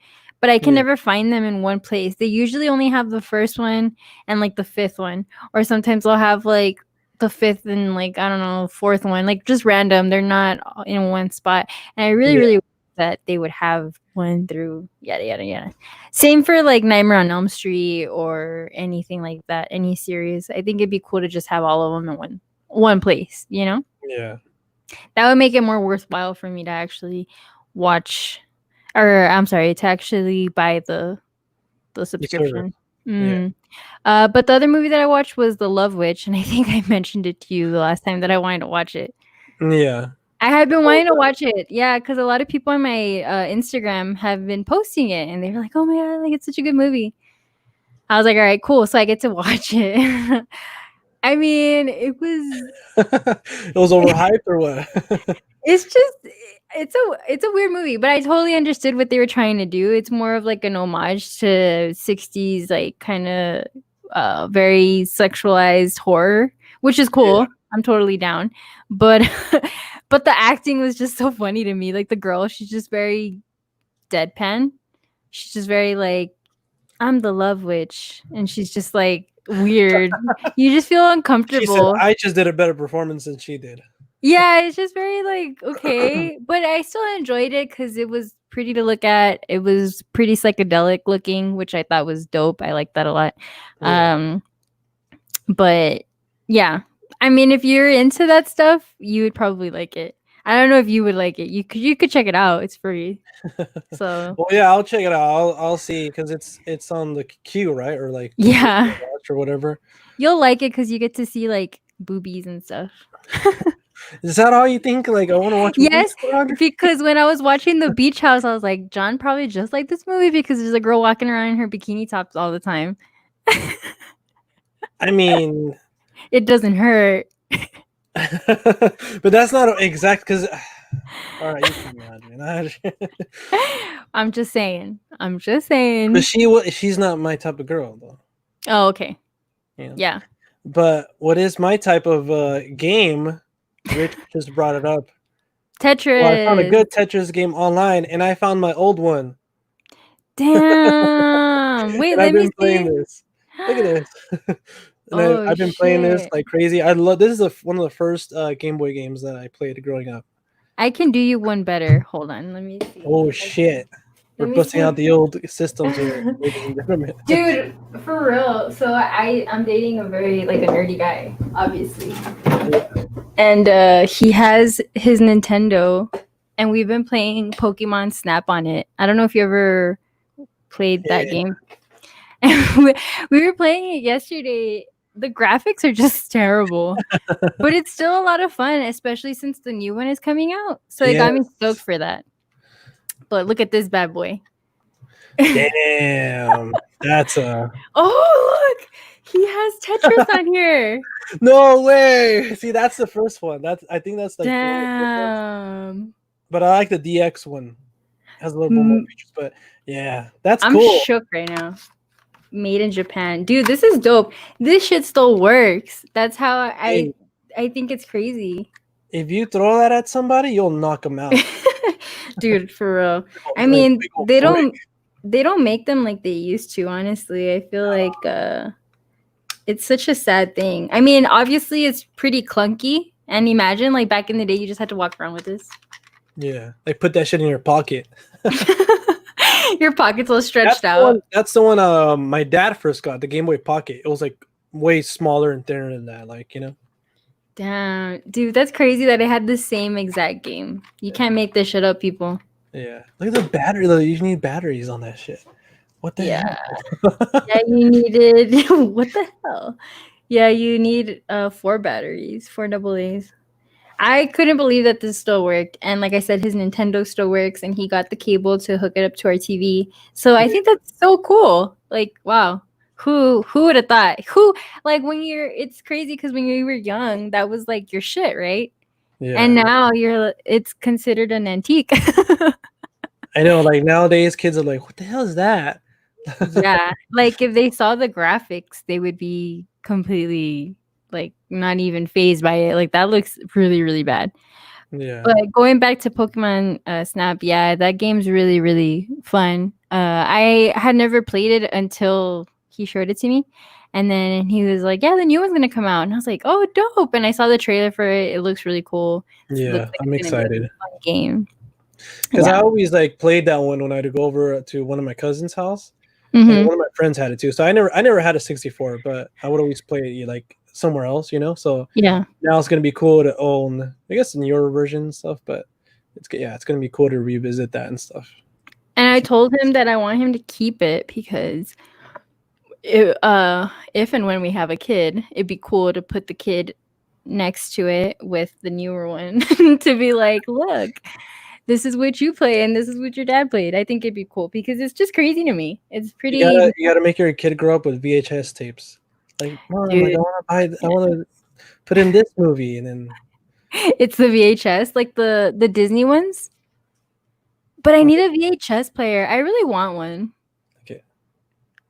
but I can Yeah, never find them in one place. They usually only have the first one and like the fifth one, or sometimes they'll have like the fifth and like I don't know fourth one, like just random. They're not in one spot, and I really yeah, really wish that they would have one through yada yada yada. Same for like Nightmare on Elm Street or anything like that, any series. I think it'd be cool to just have all of them in one place, you know? yeah. That would make it more worthwhile for me to actually watch or I'm sorry, to actually buy the The server. subscription. Yeah, Mm. But the other movie that I watched was The Love Witch, and I think I mentioned it to you the last time that I wanted to watch it. yeah. I had been Oh, wanting to watch it, yeah, because a lot of people on my Instagram have been posting it, and they were like, "Oh my god, like it's such a good movie." I was like, "All right, cool." So I get to watch it. I mean, it was it was overhyped or what? it's just it's a weird movie, but I totally understood what they were trying to do. It's more of like an homage to 60s like kind of very sexualized horror, which is Yeah. cool. I'm totally down. But but the acting was just so funny to me. Like the girl, she's just very deadpan. She's just very like I'm the love witch and she's just like weird. You just feel She said, uncomfortable. "I just did a better performance than she did." Yeah, it's just very like okay, but I still enjoyed it because it was pretty to look at. It was pretty psychedelic looking, which I thought was dope. I like that a lot. Yeah, Um, but yeah, I mean, if you're into that stuff, you would probably like it. I don't know if you would like it. You could check it out. It's free. So well, yeah, I'll check it out. I'll see because it's on the queue, right, or like the thing to yeah, watch or whatever. you'll like it because you get to see like boobies and stuff. Is that all you think? Like, I want to watch movies Yes, for Audrey? because when I was watching The Beach House, I was like, John probably just like this movie because there's a girl walking around in her bikini tops all the time. I mean, it doesn't hurt. but that's not exact because. All right, you can Audrey. I'm just saying. But she's not my type of girl though. Oh, okay. Yeah. But what is my type of game? Rich just brought it up. Tetris. Well, I found a good Tetris game online, and I found my old one. Damn. Wait, let me see. Playing this. Look at this. I've been playing this like crazy. I love this. Is one of the first Game Boy games that I played growing up. I can do you one better. Hold on, let me see. Oh shit. We're busting out the old systems here, ladies and gentlemen. Dude, for real. So I'm dating a very like a nerdy guy, obviously. And he has his Nintendo, and we've been playing Pokemon Snap on it. I don't know if you ever played that game. And we were playing it yesterday. The graphics are just terrible, but it's still a lot of fun, especially since the new one is coming out. So it got me stoked for that. But look at this bad boy. Damn, that's a. Oh, look, he has Tetris on here. No way. See, that's the first one. I think that's like. Damn. But I like the DX one. It has a little more features, but yeah, that's cool. I'm shook right now. Made in Japan, dude. This is dope. This shit still works. That's how I think it's crazy. If you throw that at somebody, you'll knock them out. Dude, for real. I mean, they don't make them like they used to, honestly. I feel like it's such a sad thing. I mean, obviously it's pretty clunky, and imagine like back in the day you just had to walk around with this. Yeah, like put that shit in your pocket. Your pocket's all stretched out. That's the one my dad first got, the Game Boy Pocket. It was like way smaller and thinner than that, like, you know. Damn, dude, that's crazy that it had the same exact game. You can't make this shit up, people. Yeah, look at the battery though. You need batteries on that shit. What the hell? Yeah, you needed what the hell? Yeah, you need 4 batteries, 4 AA's. I couldn't believe that this still worked. And like I said, his Nintendo still works, and he got the cable to hook it up to our TV. So I think that's so cool. Like, wow. Who would have thought? It's crazy because when you were young, that was like your shit, right? Yeah. And now it's considered an antique. I know, like nowadays kids are like, what the hell is that? Yeah. Like if they saw the graphics, they would be completely like not even phased by it. Like that looks really, really bad. Yeah. But going back to Pokemon Snap, yeah, that game's really, really fun. I had never played it until he showed it to me. And then he was like, yeah, the new one's going to come out. And I was like, oh, dope. And I saw the trailer for it. It looks really cool. Yeah, like I'm excited. Fun game. Because I always like played that one when I had to go over to one of my cousin's house. Mm-hmm. And one of my friends had it too. So I never had a 64, but I would always play it like somewhere else, you know. So yeah, now it's gonna be cool to own, I guess, in your version and stuff. But it's gonna be cool to revisit that and stuff. And I told him that I want him to keep it because if and when we have a kid, it'd be cool to put the kid next to it with the newer one to be like, look, this is what you play and this is what your dad played. I think it'd be cool because it's just crazy to me. It's pretty. You gotta make your kid grow up with VHS tapes. Like, Mom, like, I want to put in this movie, and then it's the VHS, like the Disney ones. But I need a VHS player. I really want one. Okay.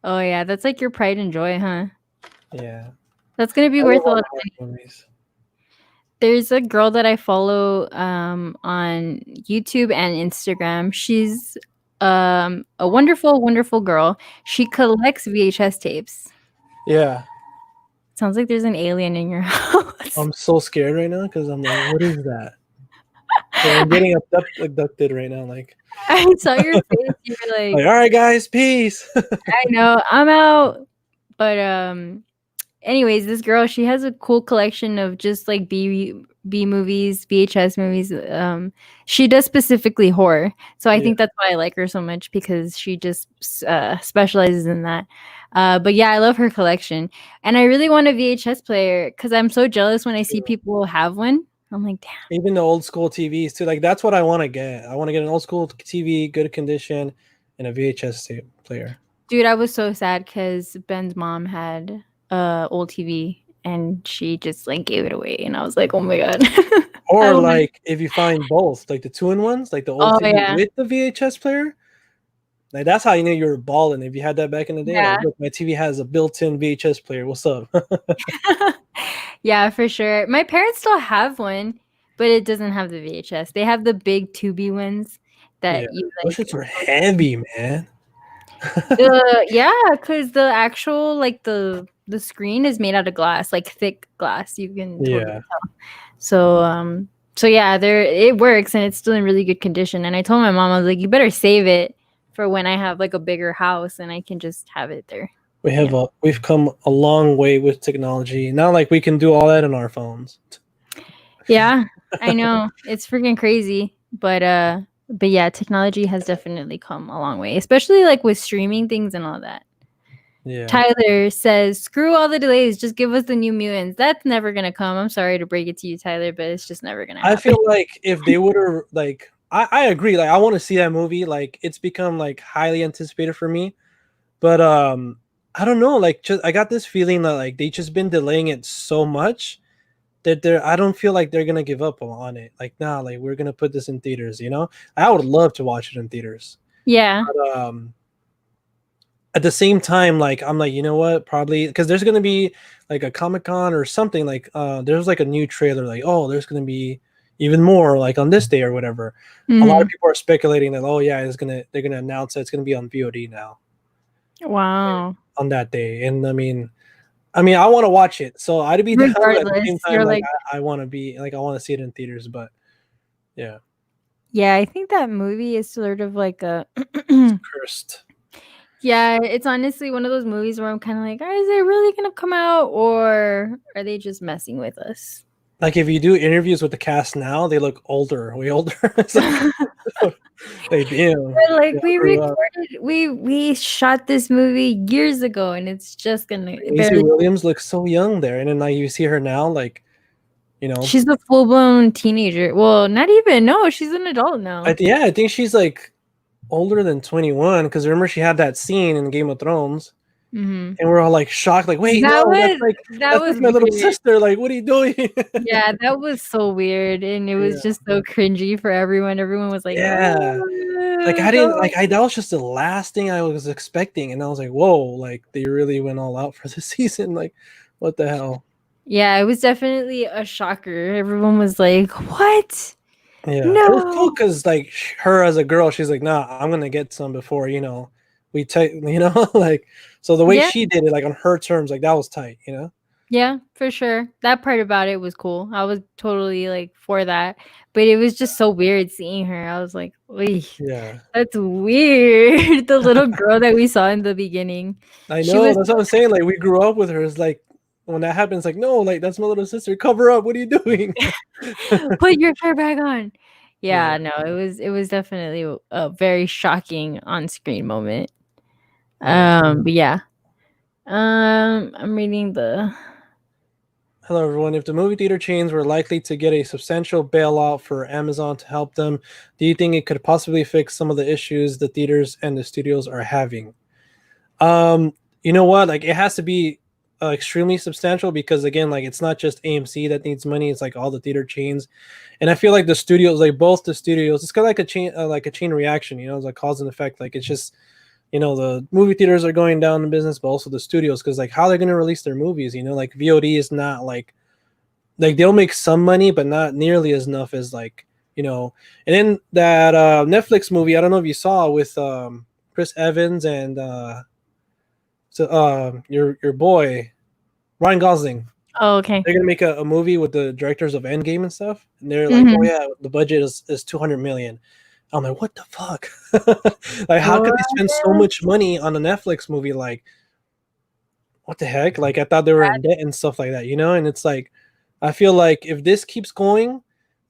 Oh yeah, that's like your pride and joy, huh? Yeah. That's gonna be worth a lot of money. There's a girl that I follow on YouTube and Instagram. She's a wonderful, wonderful girl. She collects VHS tapes. Yeah. Sounds like there's an alien in your house. I'm so scared right now because I'm like, what is that? I'm getting abducted right now. Like, I saw your face. You were like, all right, guys, peace. I know, I'm out. But anyways, this girl, she has a cool collection of just like B movies, VHS movies. She does specifically horror, so I think that's why I like her so much because she just specializes in that. But yeah, I love her collection, and I really want a VHS player because I'm so jealous when I see people have one. I'm like, damn. Even the old school TVs too. Like that's what I want to get. I want to get an old school TV, good condition, and a VHS tape player. Dude, I was so sad because Ben's mom had a old TV and she just like gave it away, and I was like, oh my god. Or like if you find both, like the 2-in-1s, like the old TV with the VHS player. Like that's how you know you were balling. If you had that back in the day, like look, my TV has a built-in VHS player. What's up? Yeah, for sure. My parents still have one, but it doesn't have the VHS. They have the big tubey ones that you like. Those shits were heavy, man. Yeah, because the actual like the screen is made out of glass, like thick glass. You can totally tell. So yeah, it works and it's still in really good condition. And I told my mom, I was like, you better save it for when I have like a bigger house and I can just have it there. We've come a long way with technology. Now like we can do all that on our phones. Yeah, I know. It's freaking crazy. But yeah, technology has definitely come a long way, especially like with streaming things and all that. Yeah. Tyler says, screw all the delays, just give us the New Mutants. That's never gonna come. I'm sorry to break it to you, Tyler, but it's just never gonna happen. I feel like if they would have like I agree, like I want to see that movie. Like it's become like highly anticipated for me. But I don't know, like I got this feeling that like they just been delaying it so much that I don't feel like they're gonna give up on it. Like, nah, like we're gonna put this in theaters, you know? I would love to watch it in theaters. Yeah. But, at the same time, like I'm like, you know what? Probably because there's gonna be like a Comic-Con or something. Like, there's like a new trailer. Like, oh, there's gonna be even more like on this day or whatever. A lot of people are speculating that, oh yeah, they're gonna announce that it's gonna be on VOD now. Wow. On that day, and I mean, I want to watch it, so I'd be down. At the same time, like I want to be like I want to see it in theaters, but yeah. Yeah, I think that movie is sort of like a cursed. Yeah, it's honestly one of those movies where I'm kind of like, is it really gonna come out, or are they just messing with us? Like if you do interviews with the cast now, they look older, way older. They do. Like we shot this movie years ago, and it's just gonna. Maisie Williams looks so young there, and then like you see her now, like you know, she's a full blown teenager. Well, not even. No, she's an adult now. I think she's like older than 21 because remember she had that scene in Game of Thrones. And we're all like shocked, like, wait, that's my little sister. Like, what are you doing? Yeah, that was so weird, and it was just so cringy for everyone. Everyone was like, yeah, like I didn't like that was just the last thing I was expecting, and I was like, whoa, like they really went all out for the season. Like, what the hell? Yeah, it was definitely a shocker. Everyone was like, what? Yeah, no. It was cool because like her as a girl, she's like, nah, I'm gonna get some before we take, like, so the way she did it, like on her terms, like that was tight, Yeah, for sure. That part about it was cool. I was totally like for that, but it was just so weird seeing her. I was like, yeah, that's weird. The little girl that we saw in the beginning. I know, that's what I'm saying. Like we grew up with her. It's like when that happens, like, no, like that's my little sister. Cover up. What are you doing? Put your hair back on. Yeah, no, it was definitely a very shocking on-screen moment. But yeah. I'm reading the. Hello, everyone. If the movie theater chains were likely to get a substantial bailout for Amazon to help them, do you think it could possibly fix some of the issues the theaters and the studios are having? You know what? Like, it has to be extremely substantial because, again, like it's not just AMC that needs money; it's like all the theater chains, and I feel like the studios, like both the studios, it's kind of like a chain reaction. It's like cause and effect. Like it's just. The movie theaters are going down in business, but also the studios, because like how they're going to release their movies, like VOD is not like they'll make some money, but not nearly as enough as like, and then that Netflix movie, I don't know if you saw with Chris Evans and your boy, Ryan Gosling. Oh, okay. They're going to make a movie with the directors of Endgame and stuff. And they're like, oh yeah, the budget is 200 million. I'm like, what the fuck? Like, how could they spend so much money on a Netflix movie? Like, what the heck? Like, I thought they were in debt and stuff like that, And it's like, I feel like if this keeps going,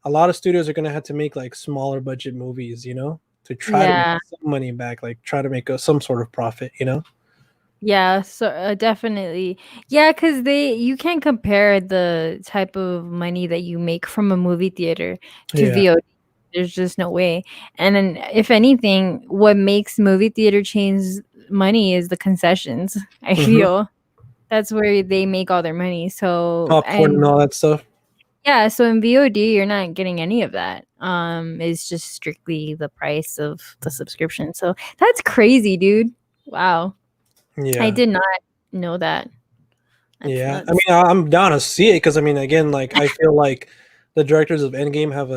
a lot of studios are going to have to make like smaller budget movies, to try to make some money back, like try to make some sort of profit, Yeah, so definitely. Yeah, because you can't compare the type of money that you make from a movie theater to Yeah. VOD. There's just no way. And then, if anything, what makes movie theater chains money is the concessions. I Mm-hmm. feel that's where they make all their money. So, Popcorn and all that stuff. yeah, so in VOD, you're not getting any of that. It's just strictly the price of the subscription. So that's crazy, dude. Wow. I Yeah. did not know that. That's Yeah. I nuts. mean, I'm down to see it because I mean, again, like I feel like the directors of Endgame have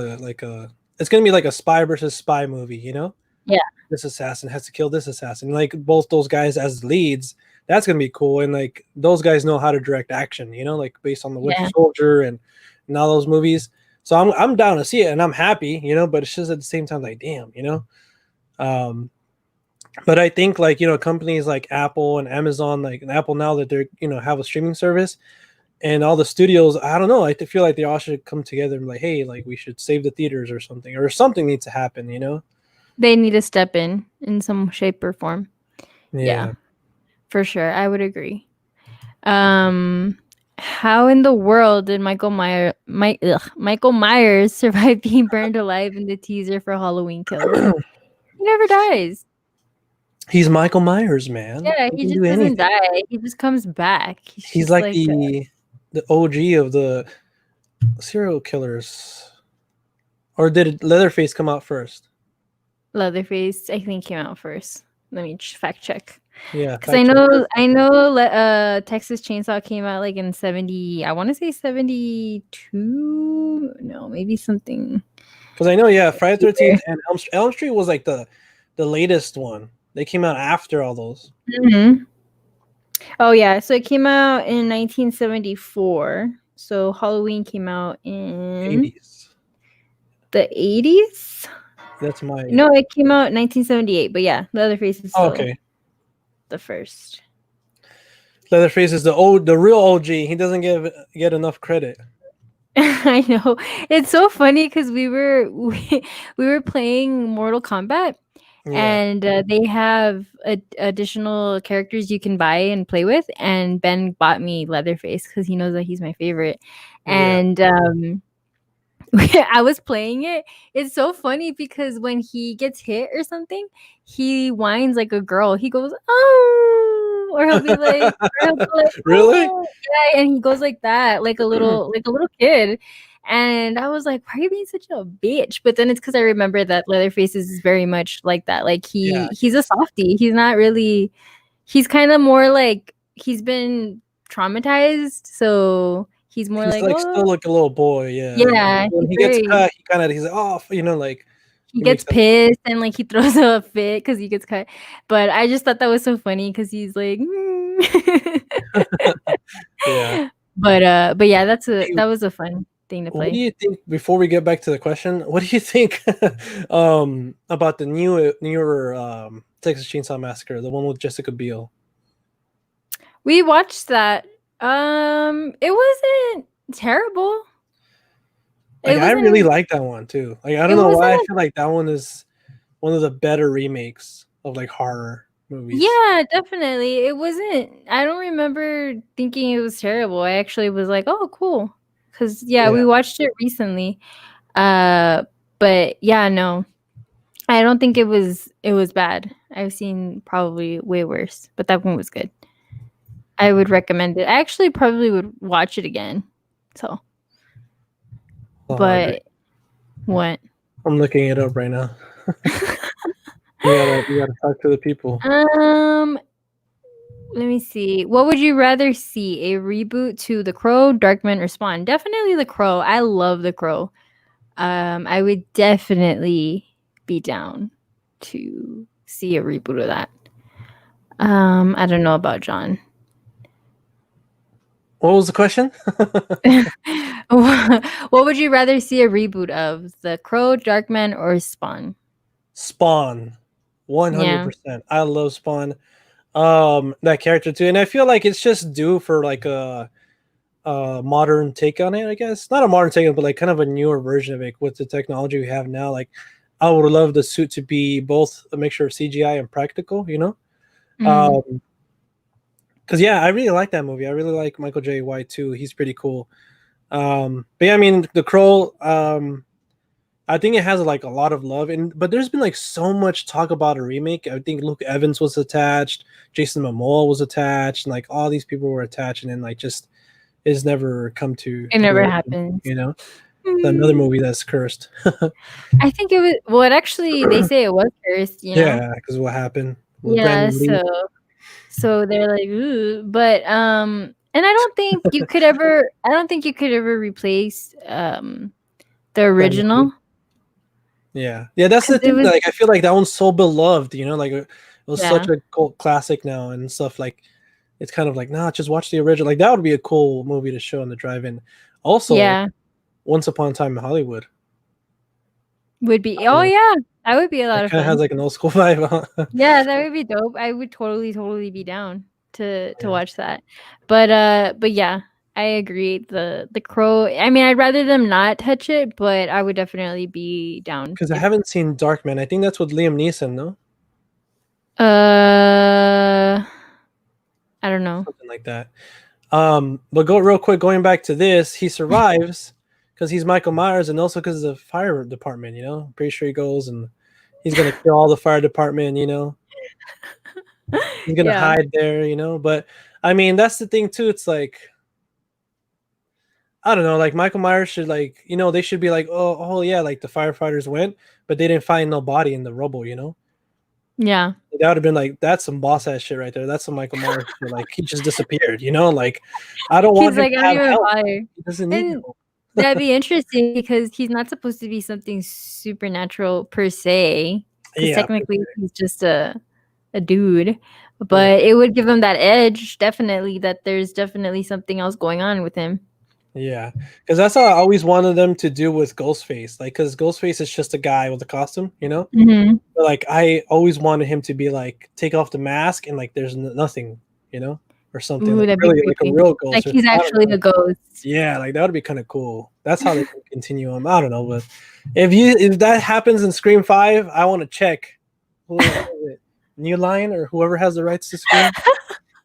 it's gonna be like a spy versus spy movie, you know? Yeah. This assassin has to kill this assassin. Like both those guys as leads, that's gonna be cool. And like those guys know how to direct action, you know, like based on the Winter Yeah. Soldier and all those movies. So I'm down to see it and I'm happy, you know, but it's just at the same time like damn, you know. Um but I think like, you know, companies like Apple and Amazon, like and Apple now that they're, you know, have a streaming service and all the studios, I don't know, I feel like they all should come together and be like, hey, like we should save the theaters or something needs to happen, you know? They need to step in some shape or form. Yeah, Yeah. for sure. I would agree. Um, how in the world did Michael Myers survive being burned alive in the teaser for Halloween Kills? He never dies. He's Michael Myers, man. Yeah, He he can do just doesn't anything. die. He just comes back. He's He's just like like the OG of the serial killers. Or did Leatherface come out first? Leatherface. I think came out first. Let me fact check. Yeah, Because I fact check. know, Texas Chainsaw came out like in 70. I want to say 72. No, maybe something. Because I know, yeah, Friday the 13th and Elm Street was like the latest one. They came out after all those. Mm-hmm. Oh yeah, so it came out in 1974. So Halloween came out in 80s. the 80s. That's my. No, it came out in 1978. But yeah, Leatherface is Oh, still okay. the first. Leatherface is the real OG. He doesn't get enough credit. I know. It's so funny because we were playing Mortal Kombat, Yeah, and they have additional characters you can buy and play with. And Ben bought me Leatherface because he knows that he's my favorite. yeah. And I was playing it. It's so funny because when he gets hit or something, he whines like a girl. He goes, "Oh," or he'll be like, Really? "Oh," yeah, and he goes like that, like a little kid. And I was like, "Why are you being such a bitch?" But then it's because I remember that Leatherface is very much like that. Like Yeah. he's a softie. He's not really. He's kind of more like he's been traumatized, so he's more He's like, like "Oh." still like a little boy, yeah. Yeah, When he's he gets very cut, he's like, oh, you know, like he he makes gets that. pissed and like he throws a fit because he gets cut. But I just thought that was so funny because he's like, "Mm." Yeah. But yeah, Hey, that was a fun thing to what do play. you think before we get back to the question? What do you think about the newer Texas Chainsaw Massacre, the one with Jessica Biel? We watched that. It wasn't terrible. Like It I really wasn't. like that one too. Like I don't It know why I wasn't. feel like that one is one of the better remakes of like horror movies. Yeah, definitely. It wasn't. I don't remember thinking it was terrible. I actually was like, oh, cool. Because yeah, Yeah. we watched it recently. Uh, but yeah, no. I don't think it was bad. I've seen probably way worse, but that one was good. I would recommend it. I actually probably would watch it again. So, Oh, Audrey. but what? I'm looking it up right now. You gotta talk to the people. Um, let me see. What would you rather see? A reboot to The Crow, Darkman, or Spawn? Definitely The Crow. I love The Crow. I would definitely be down to see a reboot of that. I don't know about John. What was the question? What would you rather see a reboot of? The Crow, Darkman, or Spawn? Spawn. Yeah. 100%. I love Spawn. That character too. And I feel like it's just due for like a modern take on it, I guess. Not a modern take on it, but like kind of a newer version of it with the technology we have now. Like I would love the suit to be both a mixture of CGI and practical, you know? Mm. Um Because yeah, I really like that movie. I really like Michael J. White too. He's pretty cool. But yeah, I mean, The Crow. I think it has like a lot of love, but there's been like so much talk about a remake. I think Luke Evans was attached, Jason Momoa was attached, and like all these people were attached, and then like just is never come to It never fruition, happens. you know. Another movie that's cursed. I think it was. Well, it actually, they say it was cursed. You know. Yeah, because what happened with Yeah. Brandon Lee. So they're like, ooh, but and I don't think you could ever. I don't think you could ever replace the original. Yeah, that's the thing. Like, I feel like that one's so beloved. You know, like it was such a cult classic now and stuff. Like, it's kind of like, nah, just watch the original. Like, that would be a cool movie to show in the drive-in. Also, Once Upon a Time in Hollywood would be. Oh yeah, that would be a lot of fun. It kind of has like an old school vibe. Yeah, that would be dope. I would totally be down to watch that. But yeah, I agree. The Crow. I mean, I'd rather them not touch it, but I would definitely be down. Because I haven't seen Darkman. I think that's with Liam Neeson, no? I don't know. Something like that. But going back to this, he survives because he's Michael Myers, and also because of the fire department. You know, I'm pretty sure he goes and he's gonna kill all the fire department. You know, he's gonna hide there. You know, but I mean, that's the thing too. It's like, I don't know, like Michael Myers should, like, you know, they should be like, oh yeah, like the firefighters went, but they didn't find no body in the rubble, you know? Yeah. That would have been like, that's some boss ass shit right there. That's some Michael Myers shit. Like, he just disappeared, you know? Like, I don't want him to have help. He doesn't need help. That'd be interesting because he's not supposed to be something supernatural per se. Because technically he's just a dude. But it would give him that edge, definitely, that there's definitely something else going on with him. Yeah, because that's how I always wanted them to do with Ghostface. Like, because Ghostface is just a guy with a costume, you know? Mm-hmm. But, like, I always wanted him to be like, take off the mask and like there's nothing, you know? Or something. Ooh, like, really, like a real ghost. Like he's actually a ghost. Yeah, like that would be kind of cool. That's how they can continue him. I don't know, but if that happens in Scream 5, I want to check who is it? New Line or whoever has the rights to Scream.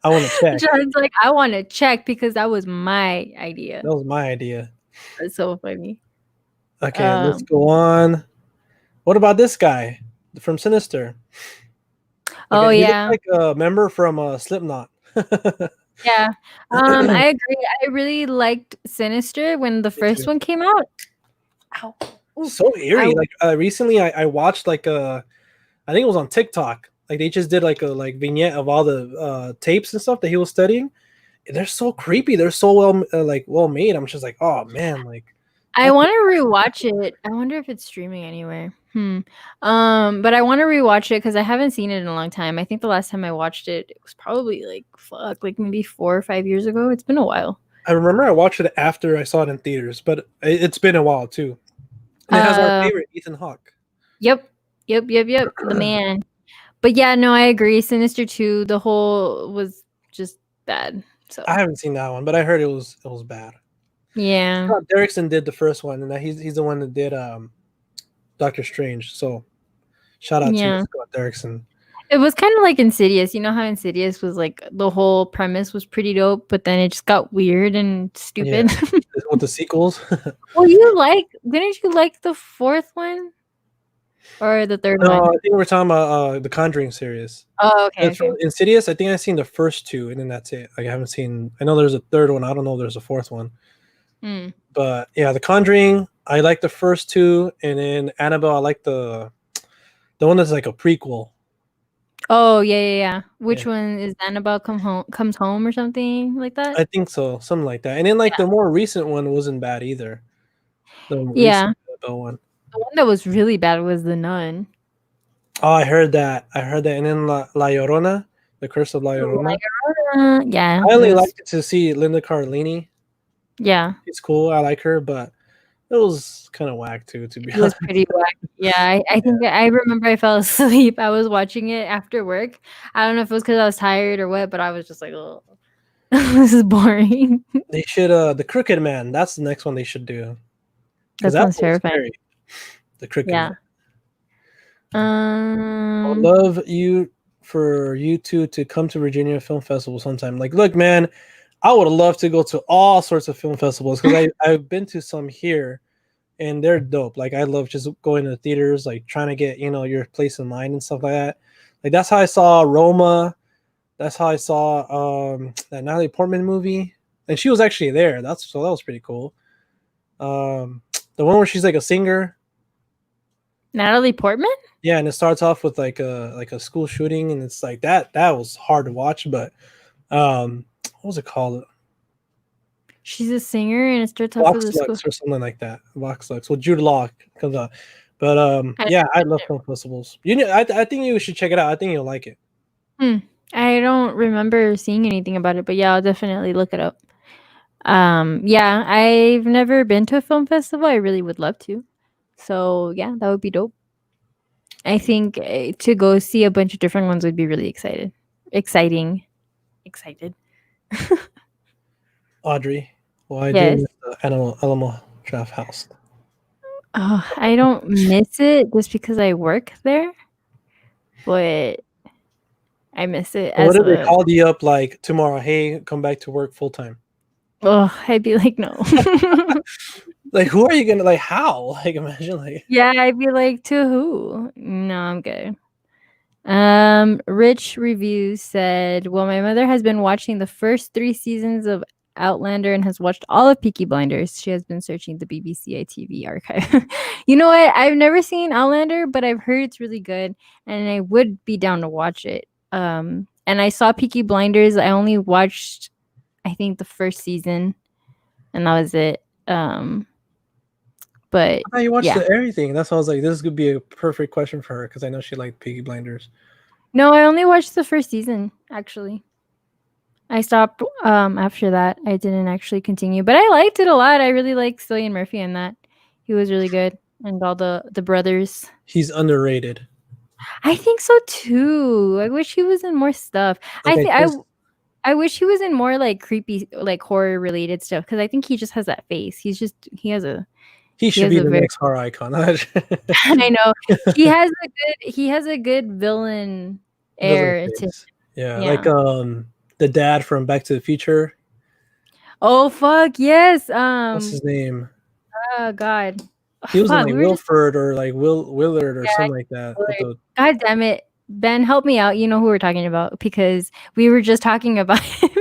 I want to check. John's like, I want to check because that was my idea. That was my idea. That's so funny. Okay, let's go on. What about this guy from Sinister? Oh yeah, like a member from Slipknot. Yeah, I agree. I really liked Sinister when the first one came out. Ow. So eerie. Recently I watched I think it was on TikTok. Like they just did like a vignette of all the tapes and stuff that he was studying. They're so creepy. They're so well made. I'm just like, oh man, like I want to rewatch it. I wonder if it's streaming anywhere. But I want to rewatch it because I haven't seen it in a long time. I think the last time I watched it, it was probably like maybe 4 or 5 years ago. It's been a while. I remember I watched it after I saw it in theaters, but it's been a while too. And it has our favorite Ethan Hawke. Yep, the man. But yeah, no, I agree. Sinister 2, the whole was just bad. So I haven't seen that one, but I heard it was bad. Yeah, Scott Derrickson did the first one, and he's the one that did Doctor Strange. So shout out to Scott Derrickson. It was kind of like Insidious. You know how Insidious was like the whole premise was pretty dope, but then it just got weird and stupid. Yeah. With the sequels. Well, didn't you like the fourth one? Or the third one? No, I think we're talking about the Conjuring series. Oh, okay. Insidious, I think I've seen the first two, and then that's it. Like, I haven't seen. I know there's a third one. I don't know if there's a fourth one. But yeah, the Conjuring, I like the first two, and then Annabelle, I like the one that's like a prequel. Oh yeah. Which one is Annabelle comes home or something like that? I think so, something like that. And then the more recent one wasn't bad either. The recent Annabelle one. The one that was really bad was The Nun. Oh, I heard that. And then La Llorona, The Curse of La Llorona. Yeah. I only liked to see Linda Cardellini. Yeah. It's cool. I like her, but it was kind of whack too, to be honest. It was pretty whack. Yeah, I think I remember I fell asleep. I was watching it after work. I don't know if it was because I was tired or what, but I was just like, oh, this is boring. They should, The Crooked Man. That's the next one they should do. That sounds terrifying. Scary. The Crooked Man. I I'll love you for you two to come to Virginia Film Festival sometime. Like, look, man, I would love to go to all sorts of film festivals because I've been to some here, and they're dope. Like, I love just going to the theaters, like trying to get your place in line and stuff like that. Like, that's how I saw Roma. That's how I saw that Natalie Portman movie, and she was actually there. That was pretty cool. The one where she's like a singer. Natalie Portman? Yeah, and it starts off with like a school shooting, and it's like that was hard to watch, but what was it called? She's a singer, and it starts off with a school or something like that. Vox Lux. Well, Jude Law comes out, but yeah, I love film festivals. I think you should check it out. I think you'll like it. I don't remember seeing anything about it, but yeah, I'll definitely look it up. Yeah, I've never been to a film festival. I really would love to. So yeah, that would be dope. I think to go see a bunch of different ones would be really exciting. Audrey, why do you miss the Alamo Draft House? Oh, I don't miss it just because I work there, but I miss it. What if they called you up like tomorrow? Hey, come back to work full time. Oh, I'd be like, no. Like, who are you gonna like? How? Like, imagine like. Yeah, I'd be like, to who? No, I'm good. Rich Reviews said, well, my mother has been watching the first 3 seasons of Outlander and has watched all of Peaky Blinders. She has been searching the BBC ITV archive. You know what? I've never seen Outlander, but I've heard it's really good, and I would be down to watch it. And I saw Peaky Blinders. I only watched, I think, the first season, and that was it. But you watched everything. That's why I was like, this could be a perfect question for her because I know she liked Peaky Blinders. No, I only watched the first season, actually. I stopped after that. I didn't actually continue, but I liked it a lot. I really liked Cillian Murphy in that. He was really good, and all the brothers. He's underrated. I think so too. I wish he was in more stuff. Okay, I wish he was in more like creepy, like horror related stuff because I think he just has that face. He should be the next horror icon. I know he has a good villain air to. Yeah, like the dad from Back to the Future. Oh fuck yes! What's his name? Oh god, he was in like Wilford or like Willard or something like that. God damn it, Ben, help me out. You know who we're talking about because we were just talking about him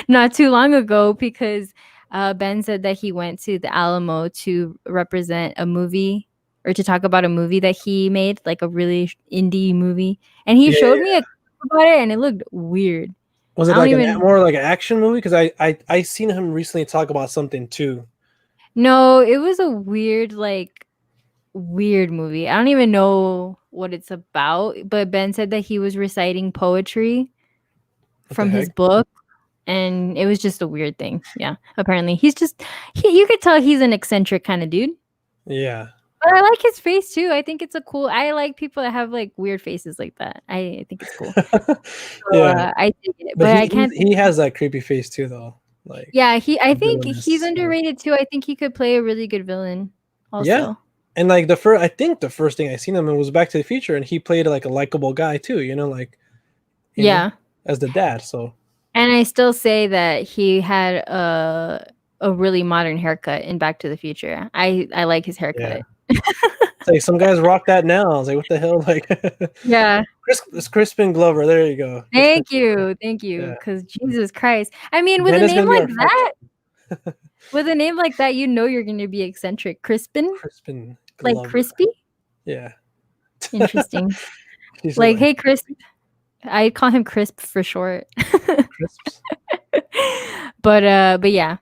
not too long ago because Ben said that he went to the Alamo to represent a movie or to talk about a movie that he made, like a really indie movie, and he showed me a clip about it, and it looked weird. Was it like more like an action movie? Because I seen him recently talk about something too. No, it was a weird movie. I don't even know what it's about, but Ben said that he was reciting poetry from his book, and it was just a weird thing. Yeah, apparently he's just you could tell he's an eccentric kind of dude. Yeah. But I like his face too. I think it's I like people that have like weird faces like that. I think it's cool. Yeah. I dig it. But I can't. He has that creepy face too, though. Like I think he's underrated too. I think he could play a really good villain. Also. Yeah. And like I think the first thing I seen him in was Back to the Future, and he played like a likable guy too. As the dad. So. And I still say that he had a really modern haircut in Back to the Future. I like his haircut. Yeah. It's like some guys rock that now. I was like, what the hell? Like, yeah, it's Crispin Glover. There you go. Thank you. Because Jesus Christ, I mean, with a name like that, you know you're going to be eccentric. Crispin Glover. Like crispy. Yeah. Interesting. Like, hey, Crisp. I call him Crisp for short. Crisps. But yeah.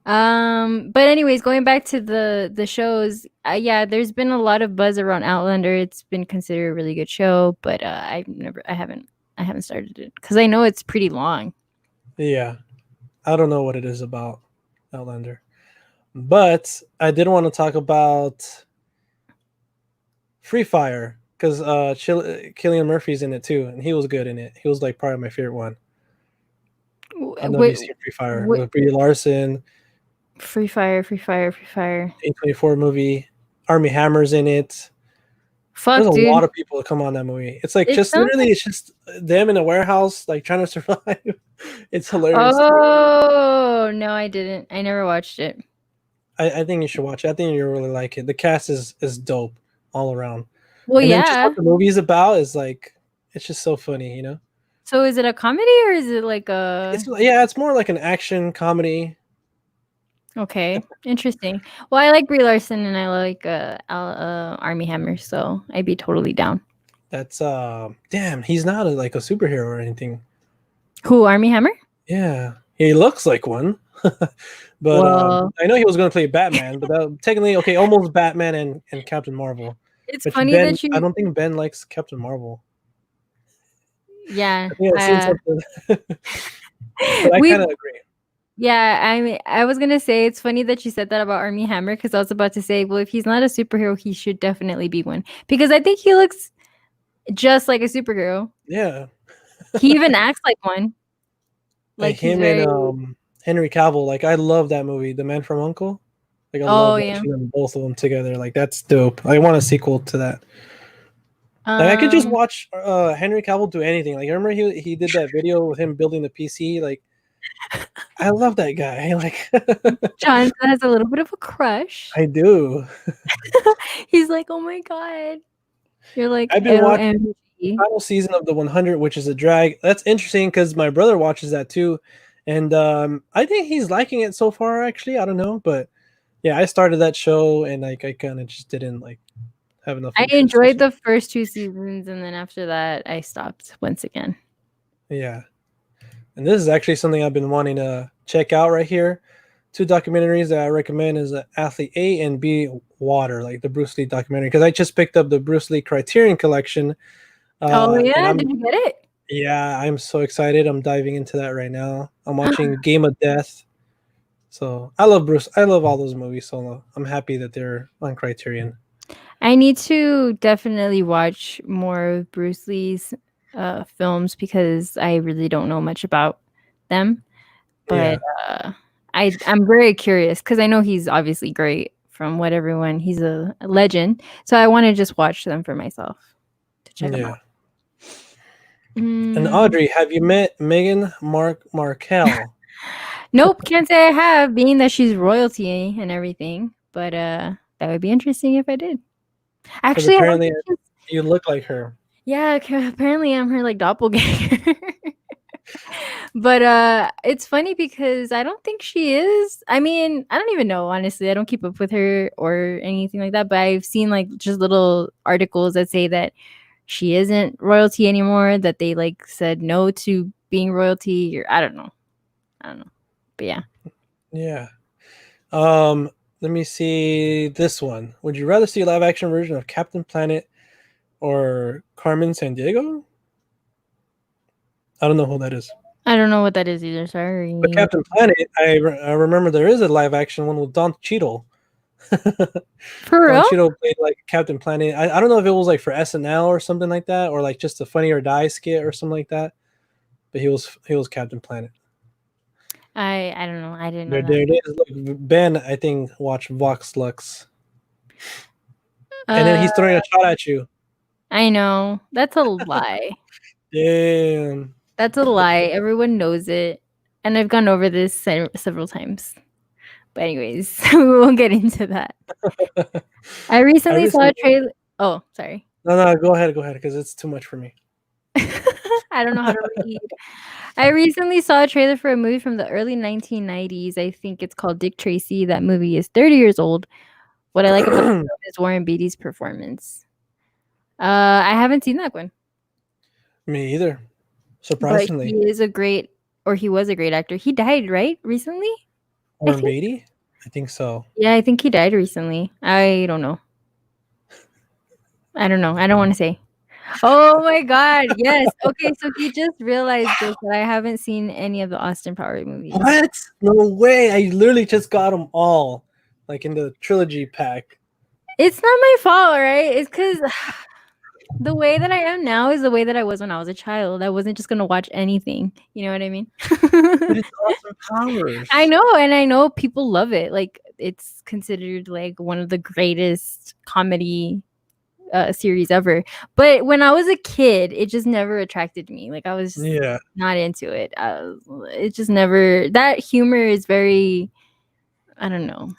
But anyways, going back to the shows, there's been a lot of buzz around Outlander. It's been considered a really good show, but I haven't started it because I know it's pretty long. Yeah, I don't know what it is about Outlander, but I did want to talk about Free Fire because Cillian Murphy's in it too, and he was good in it. He was like probably my favorite one. I know you've seen Free Fire with Brie Larson. Free Fire. A24 movie. Army Hammer's in it. There's Fuck, a dude. lot of people that come on that movie. It's like just literally, it's just them in a warehouse, like trying to survive. It's hilarious. Oh no, I didn't. I never watched it. I think you should watch it. I think you'll really like it. The cast is dope all around. Well, And then just yeah. what the movie is about is like, it's just so funny, you know? So is it a comedy or is it like a... It's more like an action comedy. Okay, interesting. Well, I like Brie Larson and I like Armie Hammer, so I'd be totally down. That's damn, he's not like a superhero or anything. Who, Armie Hammer? Yeah, he looks like one. But Well, I know he was going to play Batman, but technically, okay, almost Batman and Captain Marvel. it's Which funny Ben, that you... I don't think Ben likes Captain Marvel. Yeah. I think I've seen something. But I kind of agree. Yeah, I was gonna say it's funny that you said that about Armie Hammer because I was about to say, well, if he's not a superhero, he should definitely be one because I think he looks just like a superhero. Yeah, He even acts like one. like him and Henry Cavill. Like I love that movie, The Man from U.N.C.L.E. Like I love watching them, both of them together. Like that's dope. I want a sequel to that. Like I could just watch Henry Cavill do anything. Like I remember he did that video with him building the PC. Like I love that guy. Like John has a little bit of a crush. I do. He's like, oh my god. You're like, I've been watching the final season of the 100, which is a drag. That's interesting because my brother watches that too, and I think he's liking it so far. Actually, I don't know, but yeah, I started that show and like I kind of just didn't like have enough. I enjoyed the first 2 seasons, and then after that, I stopped once again. Yeah, and this is actually something I've been wanting to check out right here. 2 documentaries that I recommend is Athlete A and B Water, like the Bruce Lee documentary, because I just picked up the Bruce Lee Criterion Collection. Oh yeah, did you get it? Yeah, I'm so excited. I'm diving into that right now. I'm watching Game of Death. So I love Bruce. I love all those movies. So I'm happy that they're on Criterion. I need to definitely watch more of Bruce Lee's films because I really don't know much about them. But I'm very curious because I know he's obviously great from what he's a legend. So I want to just watch them for myself to check them out. And Audrey, have you met Meghan Markle? Nope, can't say I have, being that she's royalty and everything. But that would be interesting if I did. Actually, apparently you look like her. Yeah, apparently I'm her like doppelganger. But it's funny because I don't think she is. I mean, I don't even know, honestly. I don't keep up with her or anything like that, but I've seen like just little articles that say that she isn't royalty anymore, that they like said no to being royalty, or I don't know. But yeah. Yeah. Let me see this one. Would you rather see a live action version of Captain Planet or Carmen Sandiego? I don't know who that is. I don't know what that is either. Sorry. But Captain Planet, I remember there is a live action one with Don Cheadle. For real? Don Cheadle played like Captain Planet. I don't know if it was like for SNL or something like that, or like just a Funny or Die skit or something like that. But he was Captain Planet. I don't know. I didn't know. There it is. Look, Ben, I think, watched Vox Lux. And then he's throwing a shot at you. I know. That's a lie. Damn. That's a lie. Everyone knows it. And I've gone over this several times. But anyways, we won't get into that. I recently saw a trailer. Oh, sorry. No, go ahead, because it's too much for me. I don't know how to read. I recently saw a trailer for a movie from the early 1990s. I think it's called Dick Tracy. That movie is 30 years old. What I like about it is Warren Beatty's performance. I haven't seen that one. Me either. Surprisingly. But he was a great actor. He died, right? Recently? Warren Beatty? I think so. Yeah, I think he died recently. I don't know. I don't want to say. Oh my god, yes. Okay, so he just realized this, that I haven't seen any of the Austin Powers movies. What? No way. I literally just got them all, like in the trilogy pack. It's not my fault, right? It's because the way that I am now is the way that I was when I was a child. I wasn't just going to watch anything. You know what I mean? But it's Austin Powers. I know, and I know people love it. Like, it's considered like one of the greatest comedy series ever. But when I was a kid, it just never attracted me. Like I was Yeah. not into it. It just never. That humor is very. I don't know.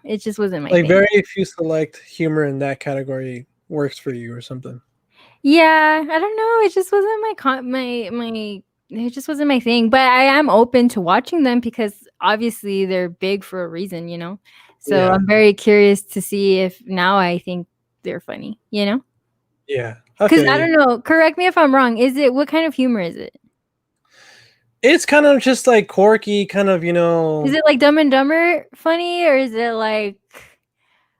It just wasn't my Like thing. very few select humor in that category works for you or something. Yeah, I don't know. It just wasn't my. It just wasn't my thing. But I am open to watching them because obviously they're big for a reason, you know. So Yeah. I'm very curious to see if now I think they're funny, you know. Yeah. Because I Okay. don't know. Correct me if I'm wrong. Is it what kind of humor is it? It's kind of just like quirky, kind of, Is it like Dumb and Dumber funny, or is it like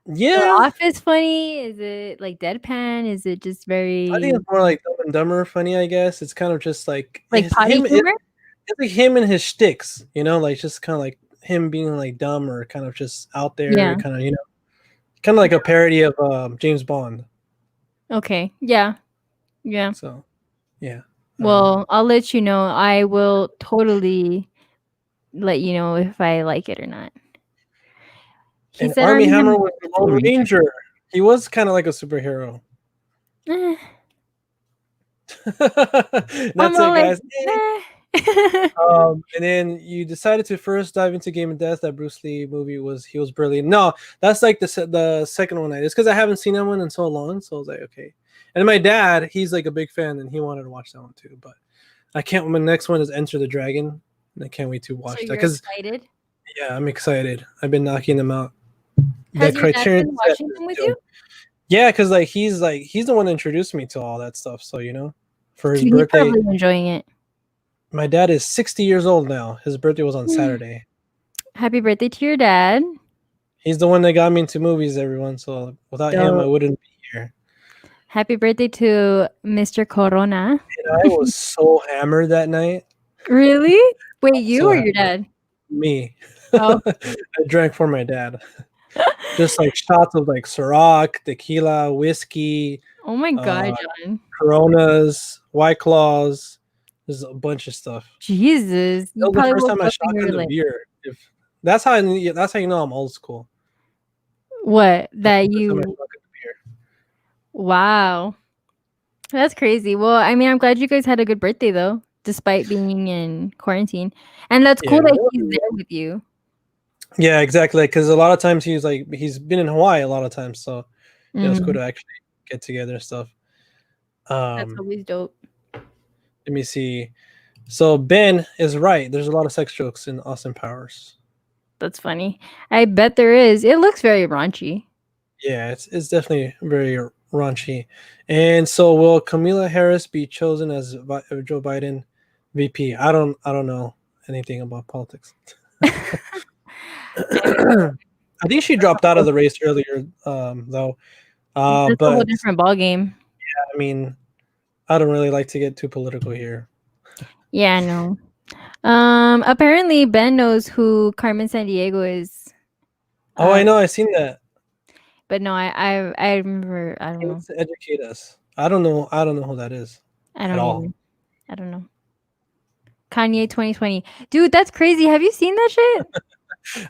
The yeah. Office funny? Is it like deadpan? Is it just I think very it's more like Dumb and Dumber funny, I guess. It's kind of just like like potty humor? it's like him and his shticks, like just kind of like him being like dumb or kind of just out there, Yeah. kind of, kind of like a parody of James Bond. Okay. Yeah. Yeah. So, yeah. Well, I'll let you know. I will totally let you know if I like it or not. He And said Army Army Hammer Hammer was was the a Lone Lone Ranger. Ranger. He was kind of like a superhero. Eh, I'm That's all it, like, guys. eh. And then you decided to first dive into Game of Death. That Bruce Lee movie he was brilliant. No, that's like the second one. It's because I haven't seen that one in so long, so I was like, okay. And my dad, he's like a big fan, and he wanted to watch that one too. But I can't. My next one is Enter the Dragon, and I can't wait to watch So that you're because excited? yeah, I'm excited. I've been knocking them out. The Has your dad Criterion been set watching is them with you? dope. Yeah, because he's the one that introduced me to all that stuff. So for his So he's birthday, probably enjoying it. my dad is 60 years old now. His birthday was on Mm. Saturday. Happy birthday to your dad. He's the one that got me into movies, everyone. So without him, I So wouldn't be here. happy birthday to Mr. Corona. And I was so hammered that night. Really? Wait, you So or your hammered. dad? Me. Oh. I drank for my dad. Just like shots of like Ciroc, tequila, whiskey, Oh my god, uh, John. Coronas, White Claws. There's a bunch of stuff. Jesus. That You was the probably first woke time I up and you were shotgunned a like, beer. If that's how you know I'm old school. what? That's That the first time I you shotgunned a beer. wow. That's crazy. Well, I mean, I'm glad you guys had a good birthday though, despite being in quarantine. And that's cool Yeah. that he's there with you. Yeah, exactly. Because a lot of times he's been in Hawaii a lot of times, so it's cool Mm, to actually get together and stuff. that's always dope. Let me see. So Ben is right. There's a lot of sex jokes in Austin Powers. That's funny. I bet there is. It looks very raunchy. Yeah, it's definitely very raunchy. And so will Kamala Harris be chosen as Joe Biden VP? I don't know anything about politics. I think she dropped out of the race earlier, though. That's a whole But different ball game. I mean, I don't really like to get too political here. Yeah, I know. Apparently Ben knows who Carmen Sandiego is. Oh, I know. I seen that. But no, I remember. I don't He know. needs to educate us. I don't know. I don't know who that is I at don't all. even. I don't know. Kanye 2020, dude, that's crazy. Have you seen that shit?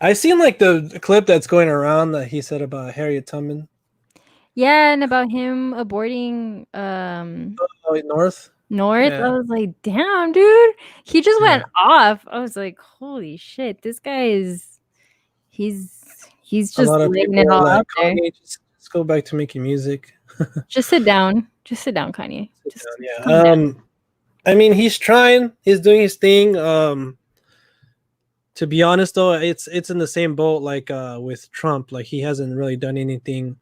I seen like the clip that's going around that he said about Harriet Tubman. Yeah, and about him aborting Oh, North. North. I Yeah, was like, damn, dude, he just yeah. went off. I was like, holy shit, this guy is he's A just lot of laying people it are all like, out there. Kanye, just go back to making music. Just sit down. Just sit down, Kanye. Just Yeah. calm down. I mean, he's trying. He's doing his thing. To be honest, though, it's in the same boat like with Trump. Like he hasn't really done anything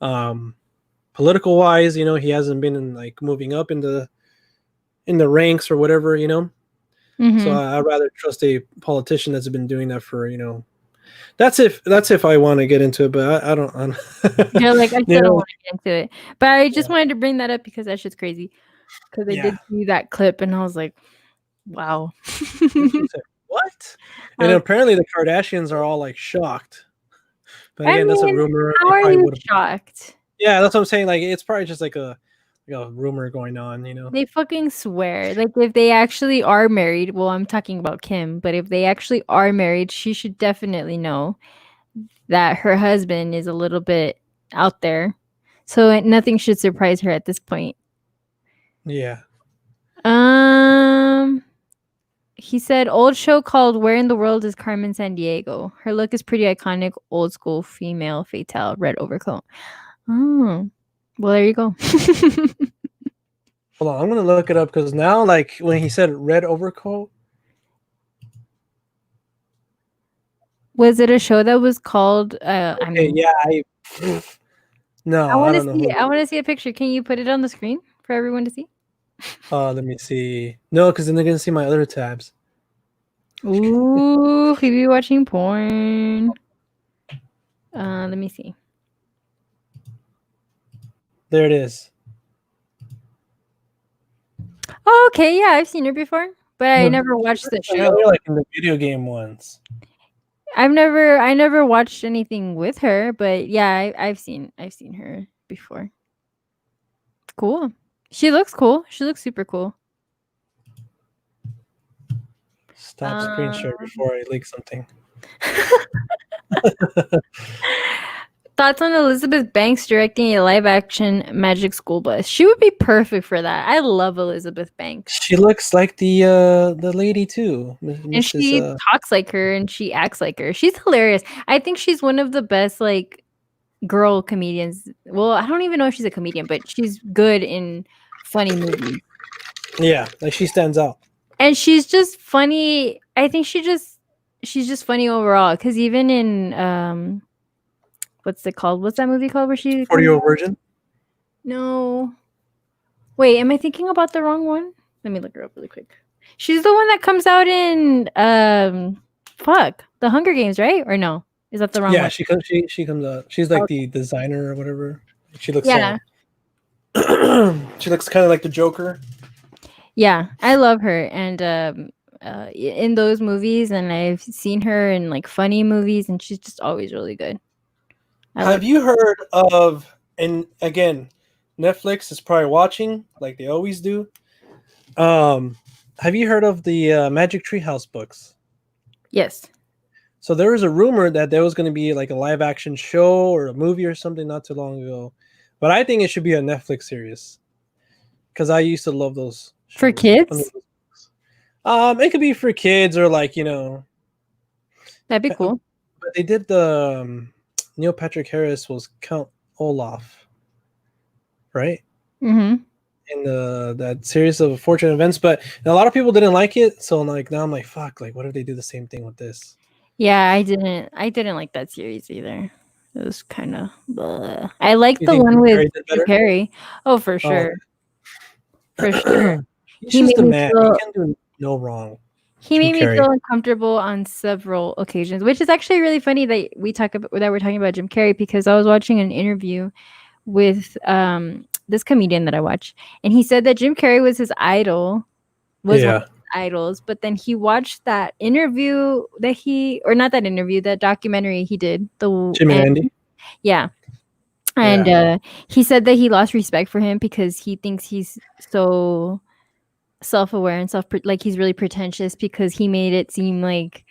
political wise. He hasn't been in like moving up in the ranks or whatever. So Mm-hmm. I'd rather trust a politician that's been doing that for. That's if I want to get into it, but I don't. You're like, I still don't want to get into it. But I just Yeah. wanted to bring that up because that shit's crazy. Because I did see that clip and I was like, wow. What? And apparently the Kardashians are all like shocked. But I again, that's a mean, rumor. how They are probably you would have. shocked? Yeah, that's what I'm saying. Like it's probably just like a rumor going on. They fucking swear. Like, if they actually are married, well, I'm talking about Kim, but if they actually are married, she should definitely know that her husband is a little bit out there. So nothing should surprise her at this point. Yeah. He said old show called Where in the World is Carmen Sandiego? Her look is pretty iconic, old school female fatale, red overcoat. Oh. Well, there you go. Hold on, I'm gonna look it up because now, like when he said red overcoat, was it a show that was called? I mean, yeah, no, I don't know. I want to see a picture. Can you put it on the screen for everyone to see? Let me see. No, because then they're gonna see my other tabs. Ooh, he be watching porn. Let me see. There it is. Oh, okay, yeah, I've seen her before, but I never watched the show. Like in the video game ones. I never watched anything with her, but yeah, I've seen her before. Cool. She looks cool. She looks super cool. Stop screen share before I leak something. Thoughts on Elizabeth Banks directing a live-action Magic School Bus? She would be perfect for that. I love Elizabeth Banks. She looks like the lady too, and she talks like her, and she acts like her. She's hilarious. I think she's one of the best like girl comedians. Well, I don't even know if she's a comedian, but she's good in funny movies. Yeah, like she stands out. And she's just funny. I think she's just funny overall. Because even in what's it called? What's that movie called where she 40-Year-Old Virgin? No. Wait, am I thinking about the wrong one? Let me look her up really quick. She's the one that comes out in The Hunger Games, right? Or no? Is that the wrong one? Yeah, she comes out. She's like the designer or whatever. She looks she looks kind of like the Joker. Yeah, I love her, and in those movies, and I've seen her in like funny movies, and she's just always really good. Have you heard of, and again, Netflix is probably watching like they always do. Have you heard of the Magic Treehouse books? Yes. So there was a rumor that there was going to be like a live action show or a movie or something not too long ago, but I think it should be a Netflix series because I used to love those shows. For kids. It could be for kids or like that'd be cool. But they did the Neil Patrick Harris was Count Olaf, right? Mm-hmm. In that series of unfortunate events, but a lot of people didn't like it. So like now I'm like, fuck, like what if they do the same thing with this? Yeah, I didn't like that series either. It was kind of. I like the one with Jim Carrey. Oh, for sure. For sure. He's just a man. He can do no wrong. He made me feel uncomfortable on several occasions, which is actually really funny that we're talking about Jim Carrey, because I was watching an interview with this comedian that I watch, and he said that Jim Carrey was his idol, one of his idols, but then he watched that interview that documentary he did, the Jim and Andy. Yeah. And he said that he lost respect for him because he thinks he's so self-aware and like he's really pretentious, because he made it seem like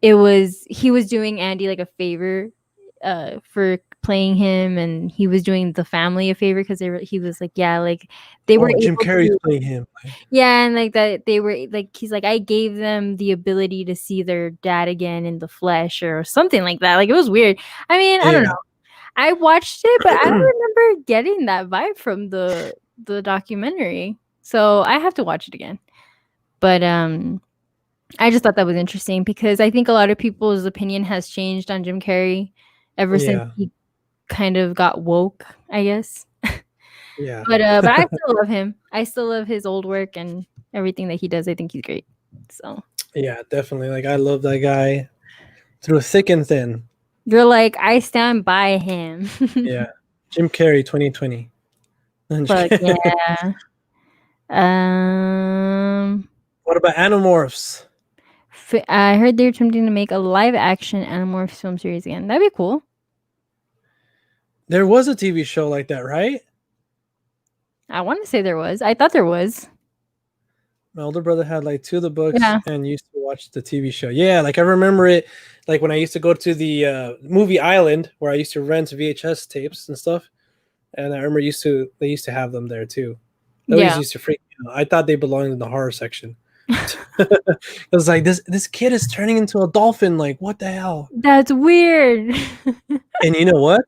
he was doing Andy like a favor for playing him, and he was doing the family a favor because he was like, yeah, like they were Jim Carrey's playing him. Yeah, and like that they were like, he's like, I gave them the ability to see their dad again in the flesh or something like that. Like it was weird. I mean, I don't know. I watched it, but I don't remember getting that vibe from the documentary. So I have to watch it again. But I just thought that was interesting because I think a lot of people's opinion has changed on Jim Carrey ever since he kind of got woke, I guess. Yeah. But I still love him. I still love his old work and everything that he does. I think he's great. So yeah, definitely. Like I love that guy through thick and thin. You're like, I stand by him. Yeah. Jim Carrey 2020. But yeah. What about Animorphs? I heard they're attempting to make a live action Animorphs film series again. That'd be cool. There was a TV show like that, right? I want to say there was. I thought there was. My older brother had like 2 of the books and used to watch the TV show. Yeah, like I remember it like when I used to go to the movie island where I used to rent VHS tapes and stuff. and I remember they used to have them there too. They always Yeah. used to freak me out. I thought they belonged in the horror section. It was like this kid is turning into a dolphin. Like, what the hell? That's weird. And you know what?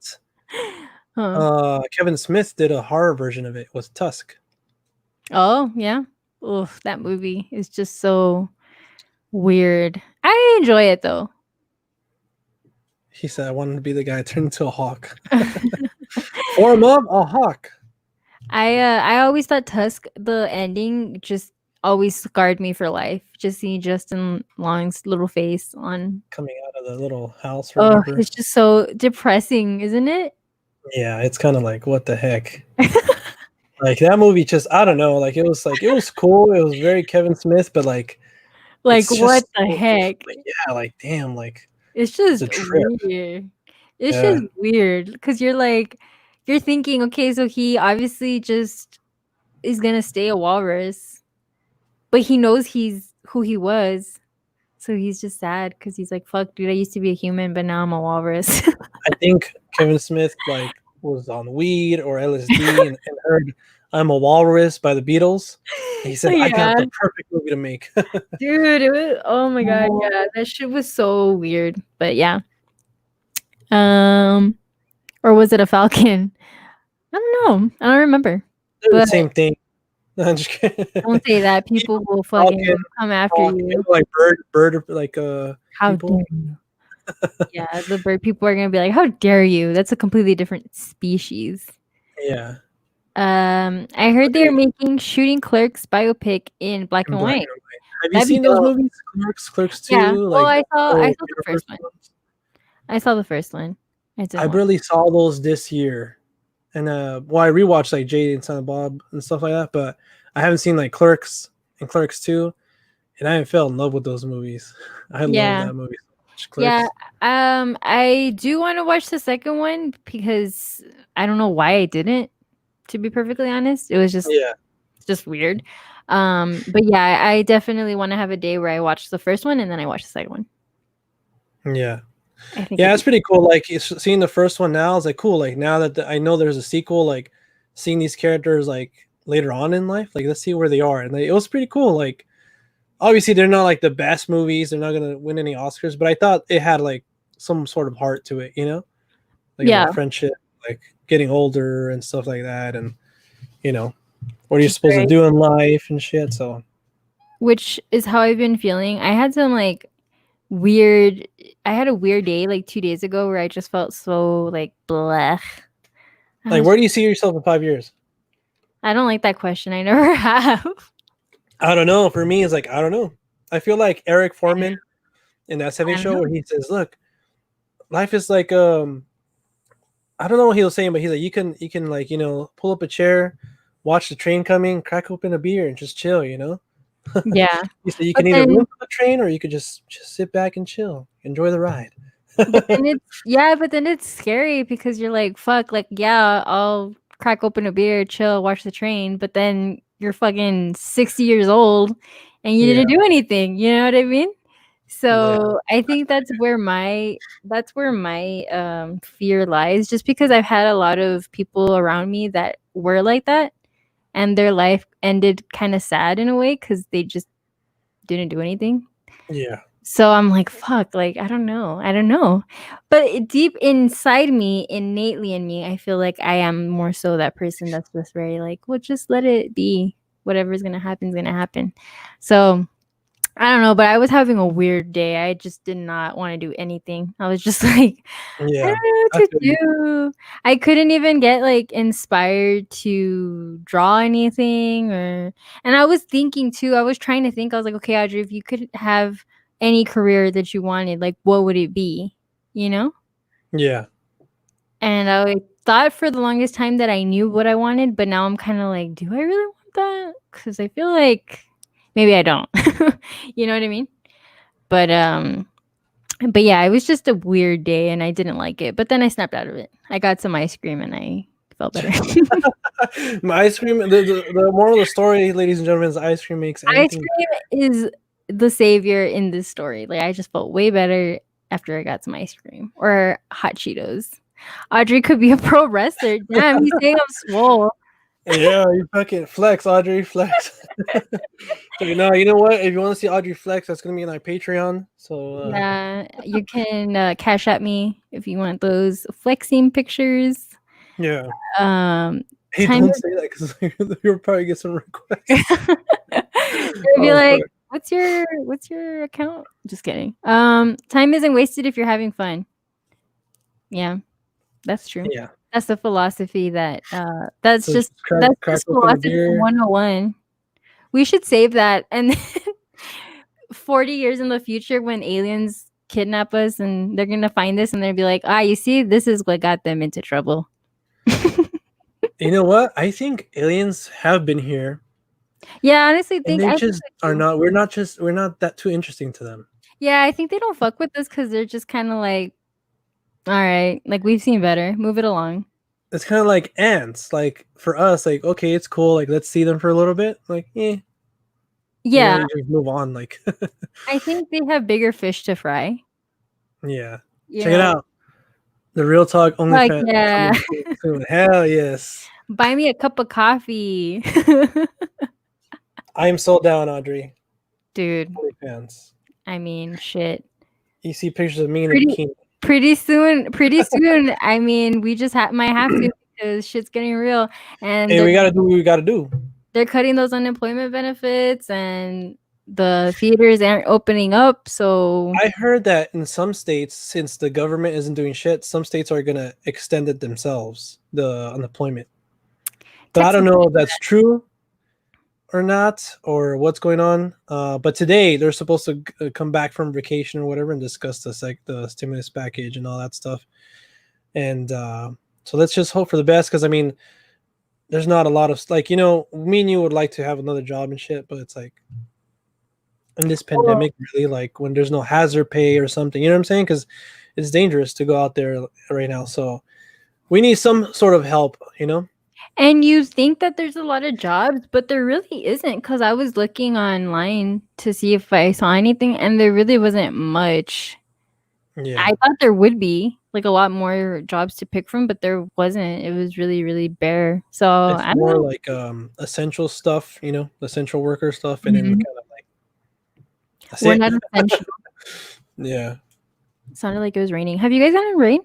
Huh. Kevin Smith did a horror version of it with Tusk. Oh, yeah. Oof, that movie is just so weird. I enjoy it though. He said, "I wanted to be the guy turned into a hawk." Form of a hawk. I always thought Tusk, the ending just always scarred me for life. Just seeing Justin Long's little face on. Coming out of the little house or Oh, whatever. it's just so depressing, isn't it? Yeah, it's kind of like, what the heck? Like that movie just, I don't know, like it was cool. It was very Kevin Smith, but like Like, it's what just the heck? like, yeah, like damn, like It's it's a just trip. weird. It's Yeah. just weird because you're thinking, okay, so he obviously just is gonna stay a walrus, but he knows he's who he was. So he's just sad because he's like, fuck, dude, I used to be a human, but now I'm a walrus. I think Kevin Smith like was on weed or LSD and heard "I'm a Walrus" by the Beatles. And he said, "I got Yeah. the perfect movie to make." Dude, it was, oh my god, yeah, that shit was so weird. But yeah. Or was it a falcon? I don't know. I don't remember. They're the But same thing. No, I'm just kidding. don't say that. People will fucking Falcon, come after hawk, you. like bird, like How people. dare you? Yeah, the bird people are gonna be like, "How dare you?" That's a completely different species. Yeah. I heard they're making Shooting Clerks biopic in black In and black white. and white. Have you That'd be seen those dope. movies? Clerks Yeah. 2, Well, like I saw the first Universal one. ones? I saw the first one. I I didn't watch. barely saw those this year. And well, I rewatched like Jade and Silent Bob and stuff like that, but I haven't seen like Clerks and Clerks 2, and I fell in love with those movies. I love Yeah. that movie so much. Yeah. Clerks. I do want to watch the second one because I don't know why I didn't. To be perfectly honest, it was Yeah. just weird. But yeah, I definitely want to have a day where I watch the first one and then I watch the second one. Yeah. I think Yeah, it's pretty cool. Like seeing the first one now is like cool. Like now that I know there's a sequel, like seeing these characters like later on in life, like let's see where they are. And like, it was pretty cool. Like obviously they're not like the best movies. They're not gonna win any Oscars, but I thought it had like some sort of heart to it, you know? Like yeah, about friendship, like getting older and stuff like that, and you know, what are you Just supposed to very- do in life and shit. So which is how I've been feeling. I had a weird day like 2 days ago where I just felt so like blech. like where do you see yourself in 5 years? I don't like that question. I never have. I don't know. For me, it's like I don't know. I feel like Eric Foreman in that 70 I don't show know. where he says, "Look, life is like I don't know what he was saying, but he's like you can like pull up a chair, watch the train coming, crack open a beer, and just chill, you know." Yeah. He said you But can either then- move the train or you could just sit back and chill, enjoy the ride. But then it's scary because you're like, fuck, like, yeah, I'll crack open a beer, chill, watch the train, but then you're fucking 60 years old and you didn't do anything. You know what I mean? So I think that's where my fear lies, just because I've had a lot of people around me that were like that and their life ended kind of sad in a way because they just didn't do anything. Yeah. So I'm like, fuck, like, I don't know. But deep inside me, innately in me, I feel like I am more so that person that's just very like, well, just let it be. Whatever's going to happen is going to happen. So I don't know, but I was having a weird day. I just did not want to do anything. I was just like, Yeah. I don't know what to do. I couldn't even get like inspired to draw anything and I was thinking too, I was trying to think, I was like, okay, Audrey, if you could have any career that you wanted, like what would it be? You know? Yeah. And I thought for the longest time that I knew what I wanted, but now I'm kind of like, do I really want that? Because I feel like maybe I don't. You know what I mean? But yeah, it was just a weird day and I didn't like it. But then I snapped out of it. I got some ice cream and I felt better. My ice cream. The moral of the story, ladies and gentlemen, is ice cream makes anything. Ice cream is the savior in this story. Like I just felt way better after I got some ice cream or hot Cheetos. Audrey could be a pro wrestler. Damn, he's saying I'm swole. Yeah, you fucking flex, Audrey, flex. So, you know what? If you want to see Audrey flex, that's gonna be on our Patreon. So Yeah, you can cash at me if you want those flexing pictures. yeah. Hey, Time don't say that because you'll probably get some requests. They'll be like, what's your account? Just kidding. Time isn't wasted if you're having fun. Yeah, that's true. Yeah. That's the philosophy that's so just philosophy 101. We should save that, and then 40 years in the future when aliens kidnap us and they're gonna find this and they'll be like, you see, this is what got them into trouble. You know what? I think aliens have been here. Yeah, honestly, they just are not. We're not that too interesting to them. Yeah, I think they don't fuck with us because they're just kind of like, all right, like we've seen better. Move it along. It's kind of like ants. Like for us, like okay, it's cool. Like let's see them for a little bit. Like yeah, you just move on. Like I think they have bigger fish to fry. Yeah, check it out. The Real Talk OnlyFans. Yeah. Hell yes. Buy me a cup of coffee. I am so down, Audrey. Dude. OnlyFans. I mean, shit. You see pictures of me in a bikini. Pretty soon. I mean, we just might have to because shit's getting real. And hey, we gotta do what we gotta do. They're cutting those unemployment benefits and the theaters aren't opening up. So I heard that in some states, since the government isn't doing shit, some states are gonna extend it themselves, the unemployment. But I don't know if that's true or not, or what's going on. But today they're supposed to come back from vacation or whatever and discuss the stimulus package and all that stuff. And so let's just hope for the best, because I mean, there's not a lot of me and you would like to have another job and shit, but it's like in this pandemic, really, like when there's no hazard pay or something, you know what I'm saying? Because it's dangerous to go out there right now. So we need some sort of help, And you think that there's a lot of jobs, but there really isn't, because I was looking online to see if I saw anything, and there really wasn't much. Yeah. I thought there would be like a lot more jobs to pick from, but there wasn't. It was really, really bare. So it's more like essential stuff, essential worker stuff, and then kind of like we're not essential. Yeah. It sounded like it was raining. Have you guys gotten rain?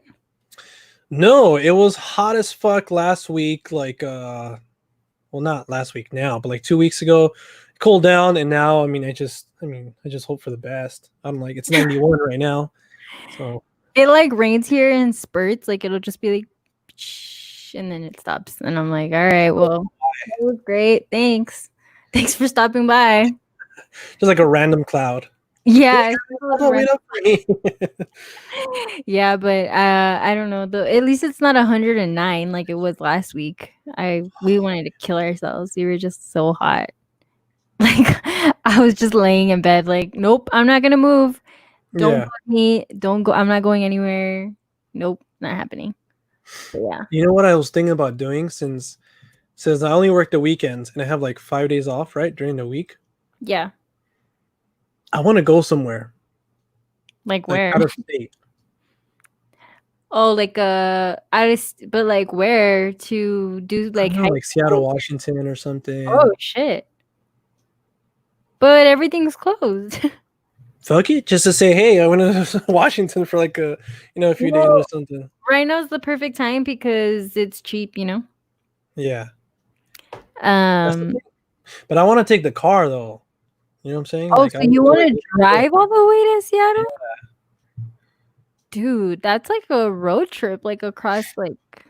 No, it was hot as fuck last week. Like, well, not last week now, but like 2 weeks ago, it cooled down, and now, I just hope for the best. I'm like, it's 91 right now, so it like rains here in spurts. Like it'll just be like, and then it stops, and I'm like, all right, well, that was great. Thanks for stopping by. Just like a random cloud. Yeah. Yeah, but I don't know though. At least it's not 109 like it was last week. We wanted to kill ourselves. We were just so hot. Like I was just laying in bed like, nope, I'm not gonna move. Don't bug me. Don't go. I'm not going anywhere. Nope, not happening. But yeah. You know what I was thinking about doing, since I only work the weekends and I have like 5 days off, right, during the week? Yeah. I want to go somewhere. Like where? Out of state. Oh, like but like where to do like Seattle, Washington or something. Oh shit. But everything's closed. Fuck it, just to say, hey, I went to Washington for like a few days or something. Right now is the perfect time because it's cheap, Yeah. But I want to take the car though. You know what I'm saying? Oh, so you want to drive all the way to Seattle? Yeah. Dude, that's like a road trip, like across like.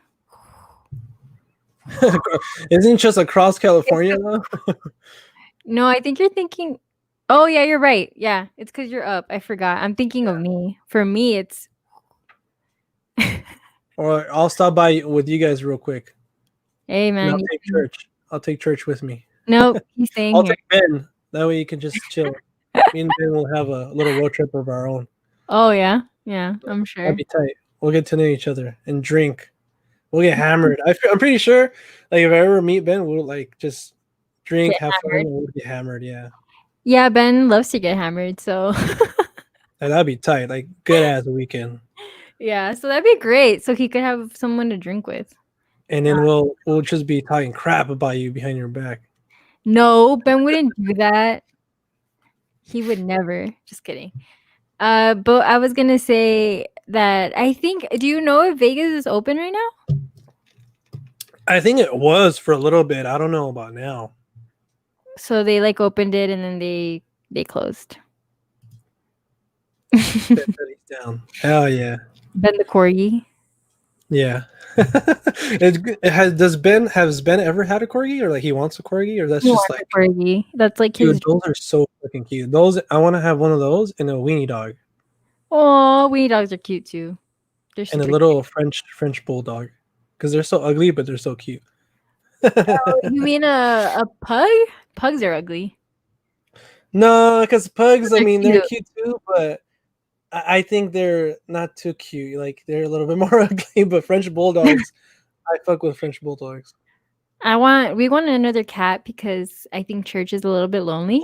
Isn't it just across California though? No, I think you're thinking. Oh yeah, you're right. Yeah, it's because you're up. I forgot. I'm thinking of me. For me, it's. Or I'll stop by with you guys real quick. Hey man, I'll take church with me. Nope, he's staying I'll take Ben. That way you can just chill. Me and Ben will have a little road trip of our own. Oh yeah, I'm sure. That'd be tight. We'll get to know each other and drink. We'll get hammered. I'm pretty sure, like if I ever meet Ben, we'll like just drink, have fun, and we'll get hammered. Yeah. Yeah, Ben loves to get hammered, so. That'd be tight. Like good ass weekend. Yeah, so that'd be great. So he could have someone to drink with. And then we'll just be talking crap about you behind your back. No, Ben wouldn't do that. He would never. Just kidding. But I was gonna say that I think. Do you know if Vegas is open right now? I think it was for a little bit. I don't know about now. So they like opened it and then they closed. Down. Hell yeah. Ben the corgi. Yeah. Has Ben ever had a corgi, or like he wants a corgi, or that's He just wants like a corgi. That's like dude, his. those are so fucking cute. Those I want to have one of those and a weenie dog. Oh, weenie dogs are cute too. They're And a super little cute. French bulldog, because they're so ugly, but they're so cute. Oh, you mean a pug? Pugs are ugly. No, because pugs, I mean, they're cute. cute too, but I think they're not too cute. Like they're a little bit more ugly. But French bulldogs, I fuck with French bulldogs. We want another cat because I think church is a little bit lonely.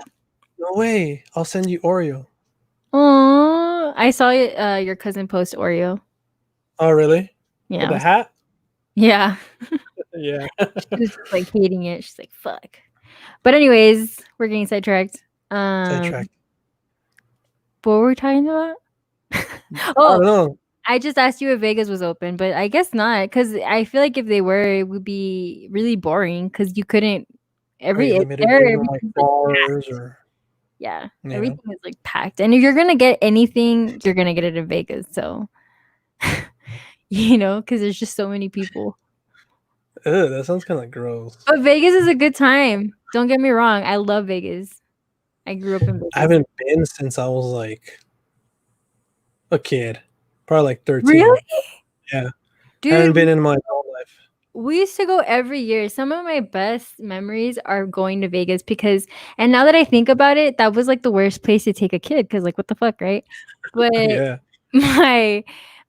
No way! I'll send you Oreo. Oh, I saw your cousin post Oreo. Oh really? Yeah. With the hat? Yeah. Yeah. She's just like hating it. She's like, fuck. But anyways, we're getting sidetracked. Sidetracked. What were we talking about? I don't know. I just asked you if Vegas was open, but I guess not, because I feel like if they were, it would be really boring because you couldn't Like bars or yeah, everything is like packed. And if you're gonna get anything, you're gonna get it in Vegas. So because there's just so many people. Ew, that sounds kind of gross. But Vegas is a good time. Don't get me wrong. I love Vegas. I grew up in Vegas. I haven't been since I was like a kid, probably like 13. Really? Yeah. Dude, I haven't been in my adult life. We used to go every year. Some of my best memories are going to Vegas and now that I think about it, that was like the worst place to take a kid because like what the fuck, right? But Yeah.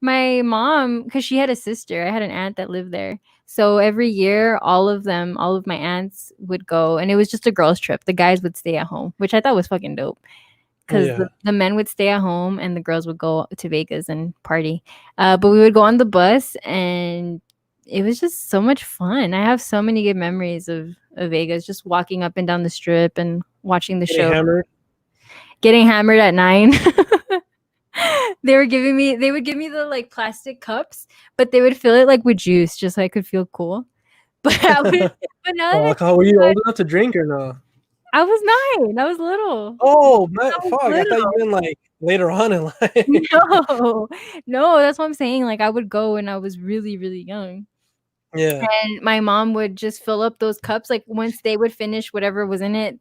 my mom, because she had a sister, I had an aunt that lived there. So every year, all of my aunts would go, and it was just a girls' trip. The guys would stay at home, which I thought was fucking dope. Because the men would stay at home and the girls would go to Vegas and party. But we would go on the bus, and it was just so much fun. I have so many good memories of Vegas, just walking up and down the strip and watching the show. Getting hammered at 9. They would give me the like plastic cups, but they would fill it like with juice just so I could feel cool. But now were you old enough to drink or no? I was 9. I was little. Oh, fuck! I thought you meant like later on in life. No, that's what I'm saying. Like I would go when I was really, really young. Yeah. And my mom would just fill up those cups. Like once they would finish whatever was in it,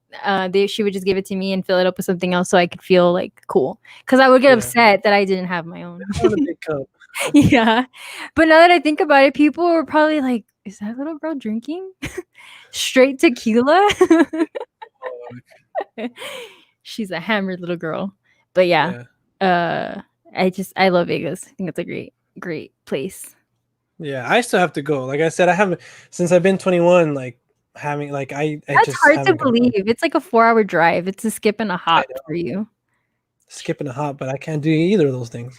she would just give it to me and fill it up with something else so I could feel like cool. Because I would get upset that I didn't have my own. A big cup. Yeah. But now that I think about it, people were probably like, is that little girl drinking? Straight tequila? She's a hammered little girl. But yeah. I love Vegas. I think it's a great place. Yeah, I still have to go. Like I said, I haven't since I've been 21. Like having like I that's just hard to believe. It's like a 4-hour drive. It's a skip and a hop for you. Skip and a hop, but I can't do either of those things.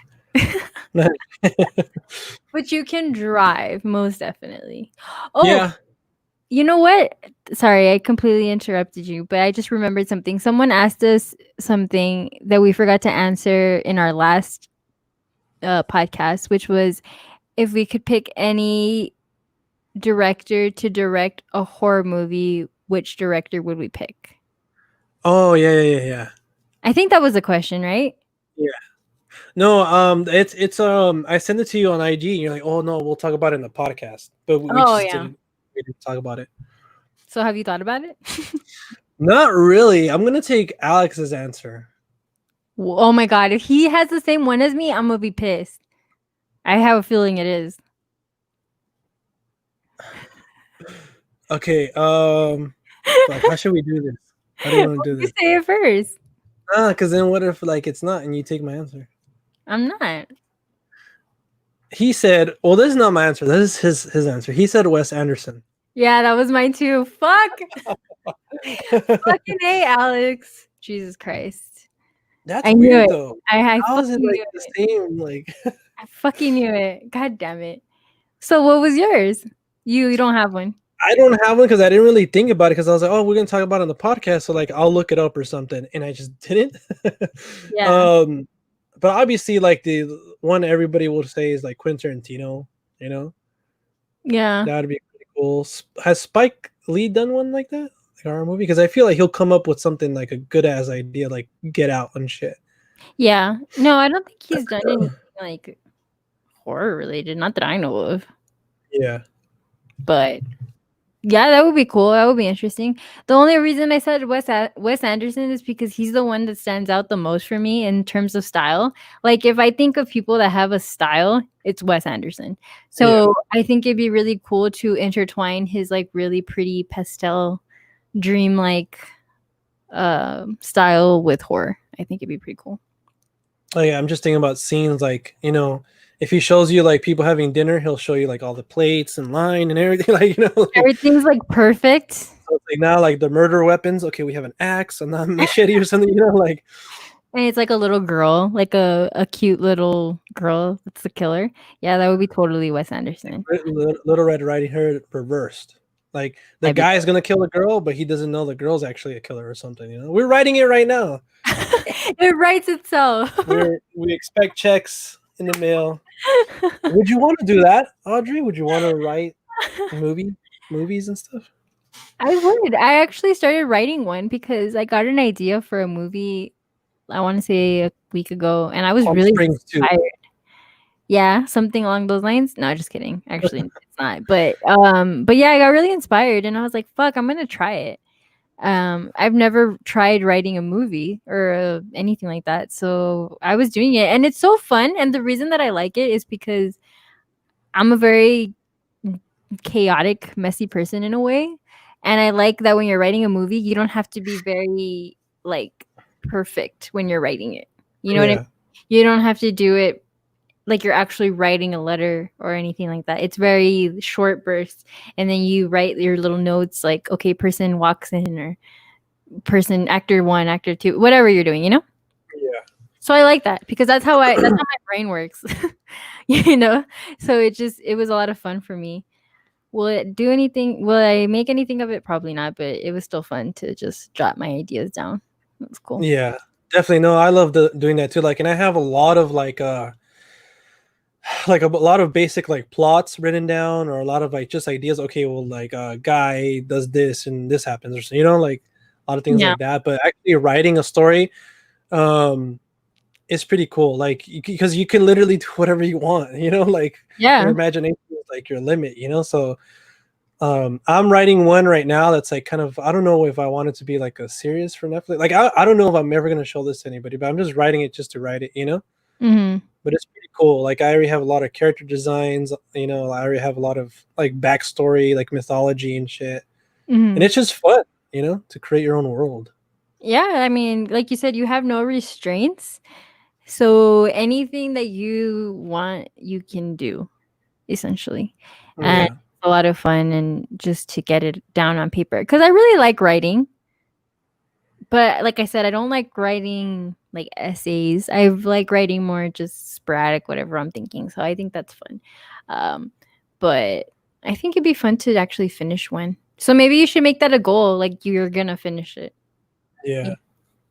But you can drive, most definitely. Oh yeah. You know what? Sorry, I completely interrupted you, but I just remembered something. Someone asked us something that we forgot to answer in our last podcast, which was if we could pick any director to direct a horror movie, which director would we pick? Oh, yeah. I think that was the question, right? Yeah. No, it's I sent it to you on IG and you're like, "Oh no, we'll talk about it in the podcast." But we didn't talk about it. So have you thought about it? Not really. I'm going to take Alex's answer. Oh my god, if he has the same one as me, I'm going to be pissed. I have a feeling it is. Okay, how should we do this? How do you want to do this? You say it first. Because then what if like it's not and you take my answer? I'm not. He said, well, this is not my answer. This is his answer. He said Wes Anderson. Yeah, that was mine too. Fuck. Fucking A, Alex. Jesus Christ. That's weird though. How is it like the same? Like I fucking knew it. God damn it. So what was yours? You don't have one. I don't have one because I didn't really think about it because I was like, oh, we're gonna talk about it on the podcast, so like I'll look it up or something, and I just didn't. Yeah. um, but obviously, like the one everybody will say is like Quentin Tarantino. You know, Yeah. that would be pretty cool. Has Spike Lee done one like that, like a horror movie? Because I feel like he'll come up with something like a good ass idea, like Get Out and shit. Yeah. No, I don't think he's done anything like horror related. Not that I know of. Yeah. But yeah, that would be cool. That would be interesting. The only reason I said Wes Anderson is because he's the one that stands out the most for me in terms of style. Like if I think of people that have a style, it's Wes Anderson. So I think it'd be really cool to intertwine his like really pretty pastel, dreamlike style with horror. I think it'd be pretty cool. Oh yeah, I'm just thinking about scenes like, if he shows you like people having dinner, he'll show you like all the plates and line and everything. Like, like, Everything's like perfect. so it's like now like the murder weapons. Okay, we have an axe and not a machete or something. Like. And it's like a little girl, like a cute little girl that's the killer. Yeah, that would be totally Wes Anderson. Little Red Riding Hood reversed. Like the guy's gonna kill the girl, but he doesn't know the girl's actually a killer or something. We're writing it right now. It writes itself. We expect checks in the mail. Would you want to do that, Audrey? Would you want to write movies and stuff? I would. I actually started writing one because I got an idea for a movie, I want to say a week ago, and I was really inspired. Yeah, something along those lines. No, just kidding. Actually, it's not. But yeah, I got really inspired, and I was like, "Fuck, I'm gonna try it." I've never tried writing a movie or anything like that, so I was doing it, and it's so fun. And the reason that I like it is because I'm a very chaotic, messy person in a way, and I like that when you're writing a movie, you don't have to be very like perfect when you're writing it. You know what I mean? You don't have to do it like you're actually writing a letter or anything like that. It's very short bursts, and then you write your little notes like, okay, person walks in, or person, actor 1, actor 2, whatever you're doing, Yeah. So I like that because that's how my brain works. So it was a lot of fun for me. Will I make anything of it? Probably not, but it was still fun to just jot my ideas down. It was cool. Yeah, definitely. No, I love doing that too. Like, and I have a lot of like a lot of basic like plots written down, or a lot of like just ideas. Okay, well, like a guy does this and this happens, or so, like a lot of things like that. But actually writing a story, is pretty cool. Like, because you can literally do whatever you want. Like your imagination is like your limit. So. I'm writing one right now that's like kind of, I don't know if I want it to be like a series for Netflix. Like I don't know if I'm ever gonna show this to anybody, but I'm just writing it just to write it, Mm-hmm. But it's pretty cool. Like I already have a lot of character designs, I already have a lot of like backstory, like mythology and shit. Mm-hmm. And it's just fun, to create your own world. Yeah, I mean, like you said, you have no restraints. So anything that you want, you can do, essentially. And it's a lot of fun, and just to get it down on paper. Because I really like writing. But like I said, I don't like writing like essays. I like writing more just sporadic, whatever I'm thinking. So I think that's fun. But I think it'd be fun to actually finish one. So maybe you should make that a goal. Like you're going to finish it. Yeah.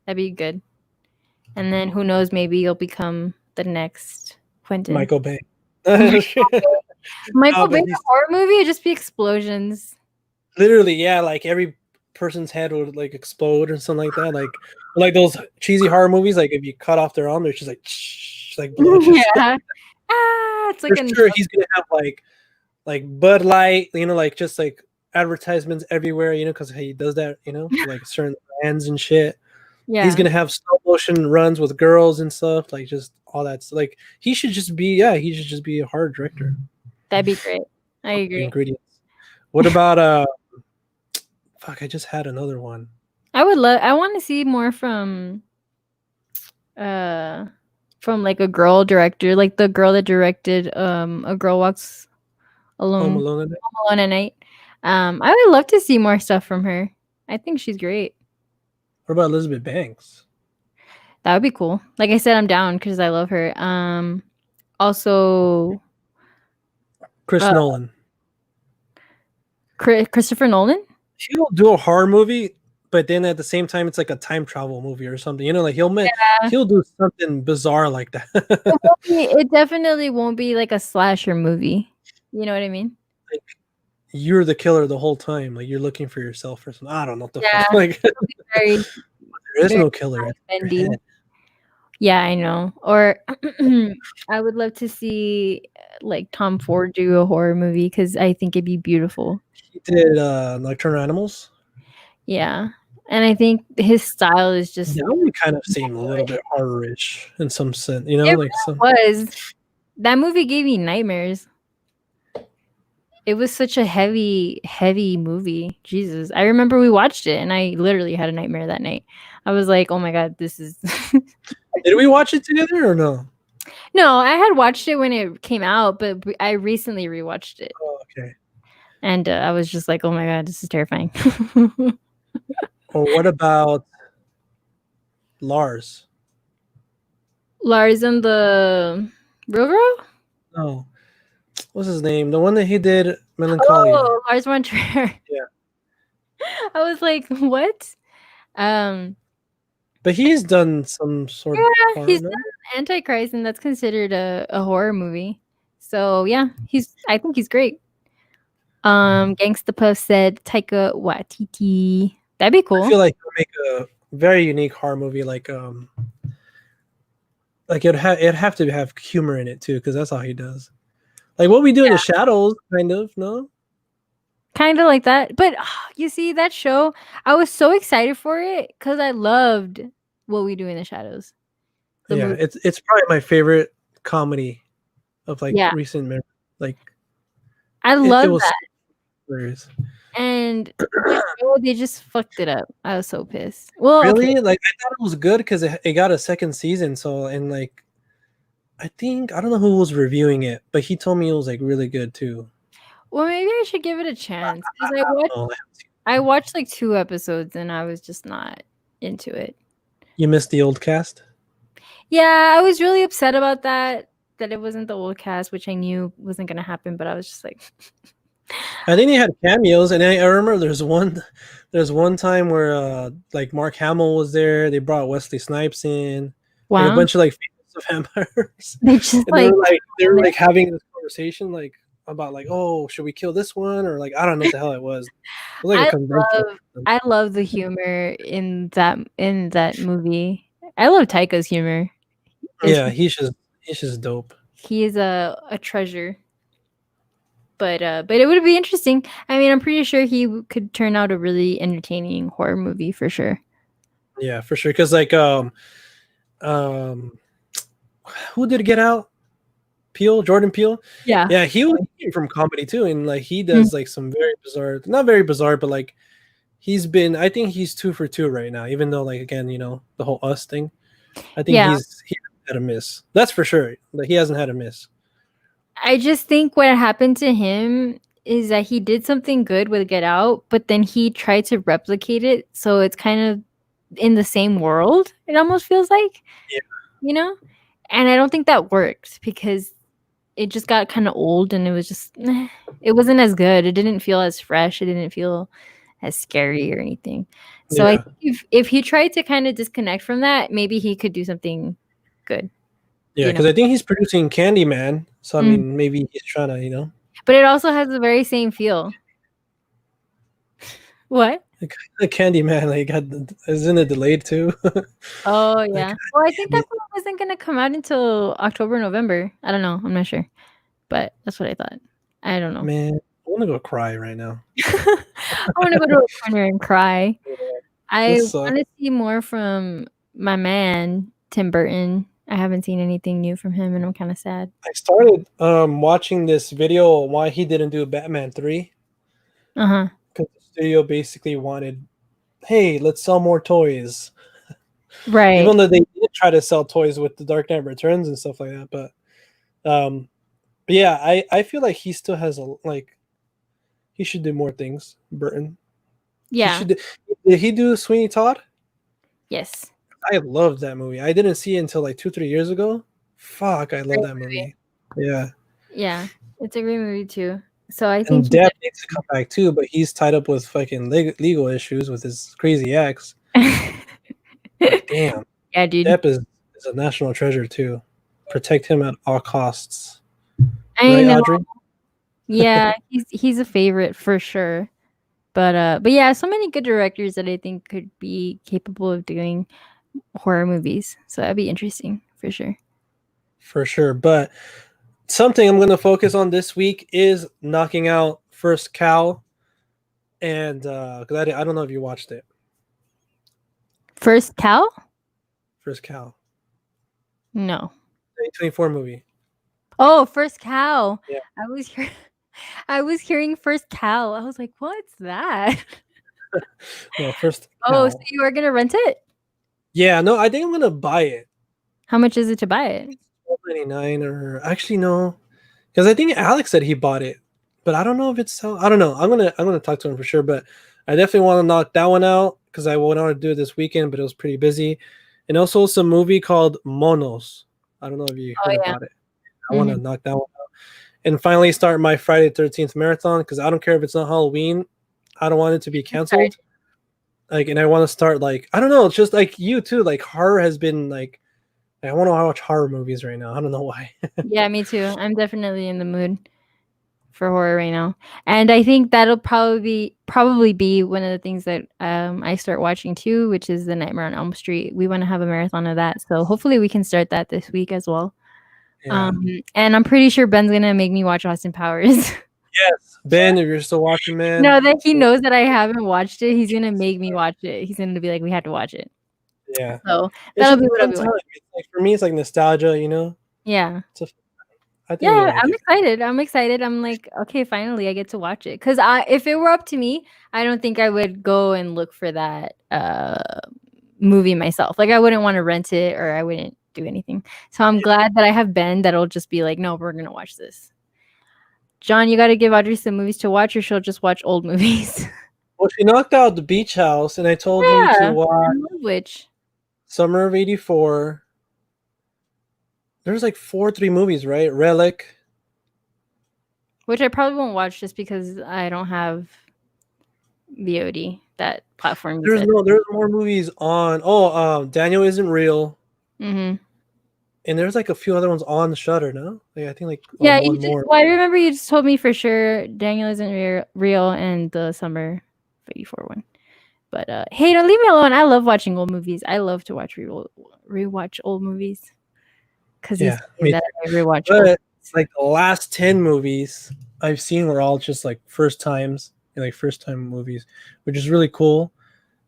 That'd be good. And then who knows, maybe you'll become the next Quentin. Michael Bay. Michael Bay, a horror movie would just be explosions. Literally, yeah. Like every person's head would like explode or something like that. Like those cheesy horror movies. Like if you cut off their arm, there's just like blood. Yeah. It's like for sure he's gonna have like Bud Light, like just like advertisements everywhere, because he does that, like certain brands and shit. Yeah. He's gonna have stop motion runs with girls and stuff, like just all that. Like he should just be a horror director. That'd be great. I agree. Ingredients. What about fuck, I just had another one. I want to see more from like a girl director, like the girl that directed A Girl Walks Alone. Home Alone at Night. I would love to see more stuff from her. I think she's great. What about Elizabeth Banks? That would be cool. Like I said, I'm down because I love her. Also, Chris Nolan. Christopher Nolan. He'll do a horror movie, but then at the same time, it's like a time travel movie or something. You know, like he'll do something bizarre like that. It definitely won't be like a slasher movie. You know what I mean? Like, you're the killer the whole time. Like you're looking for yourself or something. I don't know what the Yeah, fuck. Like very, there is very no killer. It's in your head. Yeah, I know. Or I would love to see like Tom Ford do a horror movie because I think it'd be beautiful. He did Nocturnal Animals. Yeah, and I think his style is just. That one kind of seemed a little bit horror-ish in some sense. You know, It like some. was. That movie gave me nightmares. It was such a heavy, heavy movie. Jesus. I remember we watched it and I literally had a nightmare that night. I was like, oh my God, this is. Did we watch it together or no? No, I had watched it when it came out, but I recently rewatched it. Oh, okay. And I was just like, oh my God, this is terrifying. Or what about Lars? Lars and the Real Girl? No. What's his name? The one that he did Melancholia. Oh, Lars von Trier. Yeah. I was like, what? But he's done some sort of horror, he's no? done Antichrist, and that's considered a horror movie. So yeah, I think he's great. Gangsta Puff said Taika Waititi. That'd be cool. I feel like he'll make a very unique horror movie, like it'd have to have humor in it too, because that's all he does. Like What We Do in the Shadows, kind of, no? Kind of like that. But you see, that show, I was so excited for it because I loved What We Do in the Shadows. Yeah, it's probably my favorite comedy of like recent memory. Like I love that. Hilarious. And they just fucked it up. I was so pissed. Well, really, okay. Like I thought it was good because it got a second season. So and like, I don't know who was reviewing it, but he told me it was like really good too. Well, maybe I should give it a chance because I watched like 2 episodes and I was just not into it. You missed the old cast? Yeah, I was really upset about that it wasn't the old cast, which I knew wasn't gonna happen. But I was just like. I think they had cameos, and I remember there's one time where like Mark Hamill was there. They brought Wesley Snipes in. Wow. Like a bunch of like vampires. They just they were like having this conversation like about like, oh, should we kill this one, or like I don't know what the hell it was. It was like I love the humor in that movie. I love Taika's humor. Yeah, he's just dope. He is a treasure. But it would be interesting. I mean, I'm pretty sure he could turn out a really entertaining horror movie for sure. Yeah, for sure. Because like who did Get Out? Jordan Peele. Yeah, he came from comedy too, and like he does like some very bizarre, not very bizarre, but like I think he's 2 for 2 right now. Even though like again, you know, the whole Us thing. I think he hasn't had a miss. That's for sure. Like he hasn't had a miss. I just think what happened to him is that he did something good with Get Out, but then he tried to replicate it, so it's kind of in the same world. It almost feels like, you know, and I don't think that worked because it just got kind of old, and it was just it wasn't as good. It didn't feel as fresh. It didn't feel as scary or anything. So I think if he tried to kind of disconnect from that, maybe he could do something good. Yeah, because I think he's producing Candyman. So, I mean, maybe he's trying to, you know. But it also has the very same feel. What? The Candyman, like, isn't it delayed too? Oh, yeah. Well, I think that one wasn't going to come out until October, November. I don't know. I'm not sure. But that's what I thought. I don't know. Man, I want to go cry right now. I want to go to a corner and cry. I want to see more from my man, Tim Burton. I haven't seen anything new from him, and I'm kind of sad. I started watching this video on why he didn't do Batman 3. Because the studio basically wanted, hey, let's sell more toys. Right. Even though they did try to sell toys with the Dark Knight Returns and stuff like that. But yeah, I feel like he still has he should do more things, Burton. Yeah. Did he do Sweeney Todd? Yes. I loved that movie. I didn't see it until like 2-3 years ago. Fuck, I love that movie. Yeah. Yeah, it's a great movie too. So I think And Depp needs to come back too, but he's tied up with fucking legal issues with his crazy ex. Like, damn. Yeah, dude. Depp is a national treasure too. Protect him at all costs. I Right, know. Audrey? Yeah, he's a favorite for sure. But yeah, so many good directors that I think could be capable of doing horror movies. So that'd be interesting for sure. For sure. But something I'm going to focus on this week is knocking out First Cow. And because I don't know if you watched it. First Cow? First Cow. No. 2024 movie. Oh, First Cow. Yeah. I was hearing First Cow. I was like, what's that? No, First Oh, Cow. so you are gonna rent it? Yeah, no, I think I'm gonna buy it. How much is it to buy it? $12.99 or actually no, because I think Alex said he bought it, but I don't know if it's so. I don't know. I'm gonna talk to him for sure, but I definitely want to knock that one out because I wanted to do it this weekend, but it was pretty busy. And also some movie called Monos. I don't know if you Oh heard yeah. about it. I want to knock that one out. And finally start my Friday 13th marathon because I don't care if it's not Halloween. I don't want it to be canceled. Like, and I want to start like, I don't know. It's just like you too. Like horror has been like, I want to watch horror movies right now. I don't know why. Yeah, me too. I'm definitely in the mood for horror right now. And I think that'll probably be one of the things that I start watching too, which is The Nightmare on Elm Street. We want to have a marathon of that. So hopefully we can start that this week as well. Yeah. And I'm pretty sure Ben's gonna make me watch Austin Powers. Yes, Ben, if you're still watching, man. Now that he knows that I haven't watched it, he's gonna make me watch it. He's gonna be like, "We have to watch it." Yeah. So It's that'll just be a what I'll fun be time. watching. It's like, for me, it's like nostalgia, you know? Yeah. I think Yeah, you'll like I'm it. excited. I'm excited. I'm like, okay, finally I get to watch it. Cause if it were up to me, I don't think I would go and look for that movie myself. Like I wouldn't want to rent it or I wouldn't do anything. So I'm glad that I have Ben that'll just be like, no, we're gonna watch this. John, you gotta give Audrey some movies to watch or she'll just watch old movies. Well, she knocked out The Beach House, and I told you to watch Which Summer of '84. There's like 3 movies, right? Relic. Which I probably won't watch just because I don't have VOD, that platform. There's more movies on. Oh, Daniel Isn't Real. Mm-hmm. And there's like a few other ones on Shutter, no? Like, I think like yeah, one more. Well, I remember you just told me for sure Daniel Isn't Real and the Summer of '84 one. But hey, don't leave me alone. I love watching old movies. I love to rewatch old movies. Because Yeah, that I rewatch. But like the last 10 movies I've seen were all just like first time movies, which is really cool.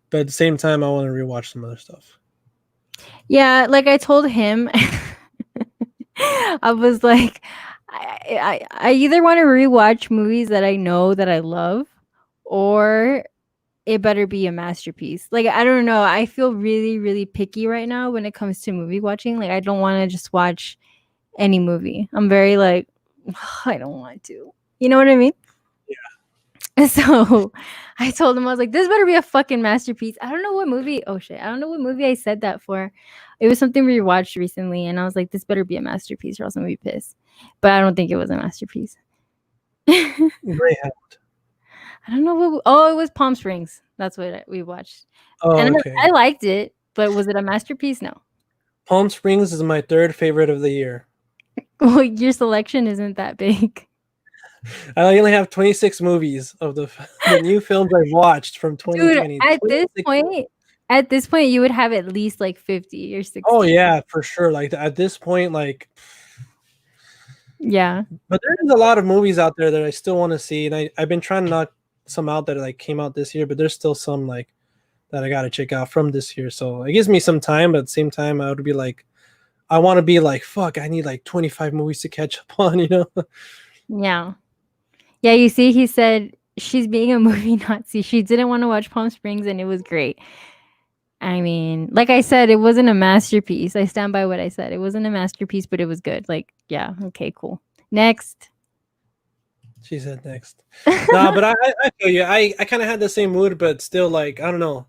But at the same time, I want to rewatch some other stuff. Yeah, like I told him, I was like, I either want to rewatch movies that I know that I love, or it better be a masterpiece. Like I don't know. I feel really, really picky right now when it comes to movie watching. Like I don't want to just watch any movie. I'm very like, I don't want to. You know what I mean? Yeah. So I told him, I was like, this better be a fucking masterpiece. I don't know what movie. Oh shit. I don't know what movie I said that for. It was something we watched recently, and I was like, this better be a masterpiece or else I'm gonna be pissed. But I don't think it was a masterpiece. Greyhound. I don't know what. Oh, it was Palm Springs. That's what we watched. Oh, and okay. I liked it, but was it a masterpiece? No. Palm Springs is my 3rd favorite of the year. Well, your selection isn't that big. I only have 26 movies of the new films I've watched from 2020. Dude, at this point, you would have at least like 50 or 60. Oh yeah, for sure. Like at this point, like yeah. But there's a lot of movies out there that I still want to see, and I've been trying to knock some out that like came out this year, but there's still some like that I gotta check out from this year. So it gives me some time, but at the same time, I would be like, I want to be like, fuck, I need like 25 movies to catch up on, you know? Yeah. Yeah, you see, he said she's being a movie Nazi. She didn't want to watch Palm Springs, and it was great. I mean, like I said, it wasn't a masterpiece. I stand by what I said. It wasn't a masterpiece, but it was good. Like, yeah, okay, cool. Next. She said next. No, but I feel you. I kind of had the same mood, but still, like, I don't know.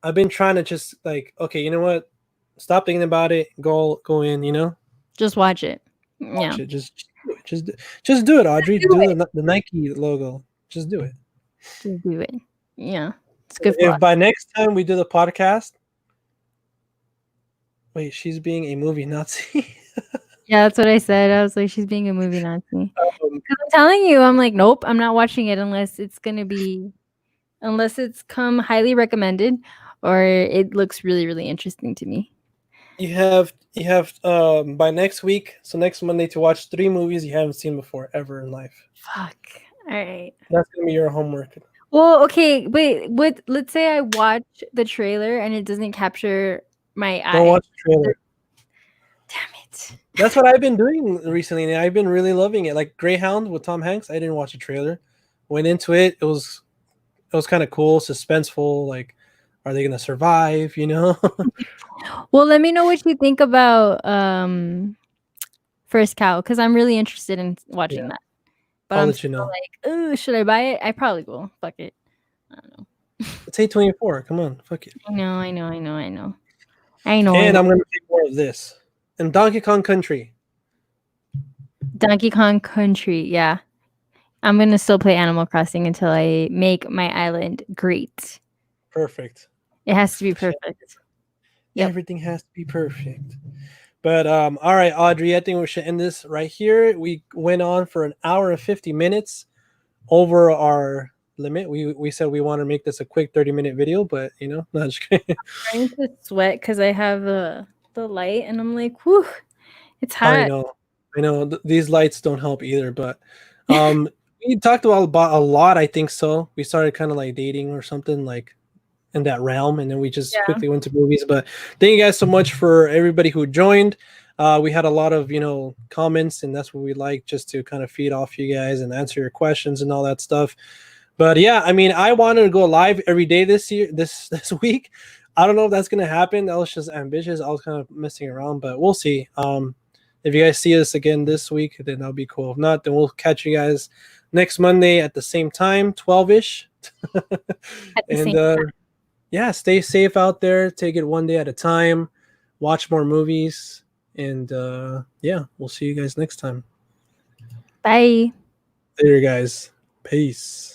I've been trying to just like, okay, you know what? Stop thinking about it. Go in, you know? Just watch it. Yeah. it. Just do it, Audrey. Do Do it. the Nike logo. Just do it. Just do it. Yeah. It's good for If us. by next time we do the podcast, wait, she's being a movie Nazi. Yeah, that's what I said. I was like, she's being a movie Nazi. Um, Because I'm telling you, I'm like, nope, I'm not watching it unless it's come highly recommended or it looks really, really interesting to me. you have by next week, so next Monday, to watch 3 movies you haven't seen before ever in life. Fuck. All right. That's gonna be your homework. Well, okay, wait. Let's say I watch the trailer and it doesn't capture my eye. Don't watch the trailer. Damn it. That's what I've been doing recently, and I've been really loving it. Like Greyhound with Tom Hanks, I didn't watch the trailer. Went into it, it was kind of cool, suspenseful. Like, are they gonna survive? You know. Well, let me know what you think about First Cow because I'm really interested in watching that. But I'll I'm let you know. like, oh, should I buy it? I probably will. Fuck it. I don't know. It's 8/24. Come on, fuck it. I know. And I'm gonna take more of this. And Donkey Kong Country. Donkey Kong Country, yeah. I'm gonna still play Animal Crossing until I make my island great. Perfect. It has to be perfect. Yep. Everything has to be perfect. But all right, Audrey, I think we should end this right here. We went on for an hour and 50 minutes over our limit. We said we want to make this a quick 30-minute video, but not just kidding. I'm trying to sweat because I have the light, and I'm like, whew, it's hot. I know. These lights don't help either, but we talked about a lot. I think so. We started kind of like dating or something like in that realm, and then we just quickly went to movies. But thank you guys so much for everybody who joined. We had a lot of comments, and that's what we like, just to kind of feed off you guys and answer your questions and all that stuff. But yeah, I mean, I wanted to go live every day this week. I don't know if that's gonna happen. That was just ambitious. I was kind of messing around, but we'll see. If you guys see us again this week, then that'll be cool. If not, then we'll catch you guys next Monday at the same time, 12-ish. And yeah, stay safe out there. Take it one day at a time. Watch more movies. And yeah, we'll see you guys next time. Bye. Later, guys. Peace.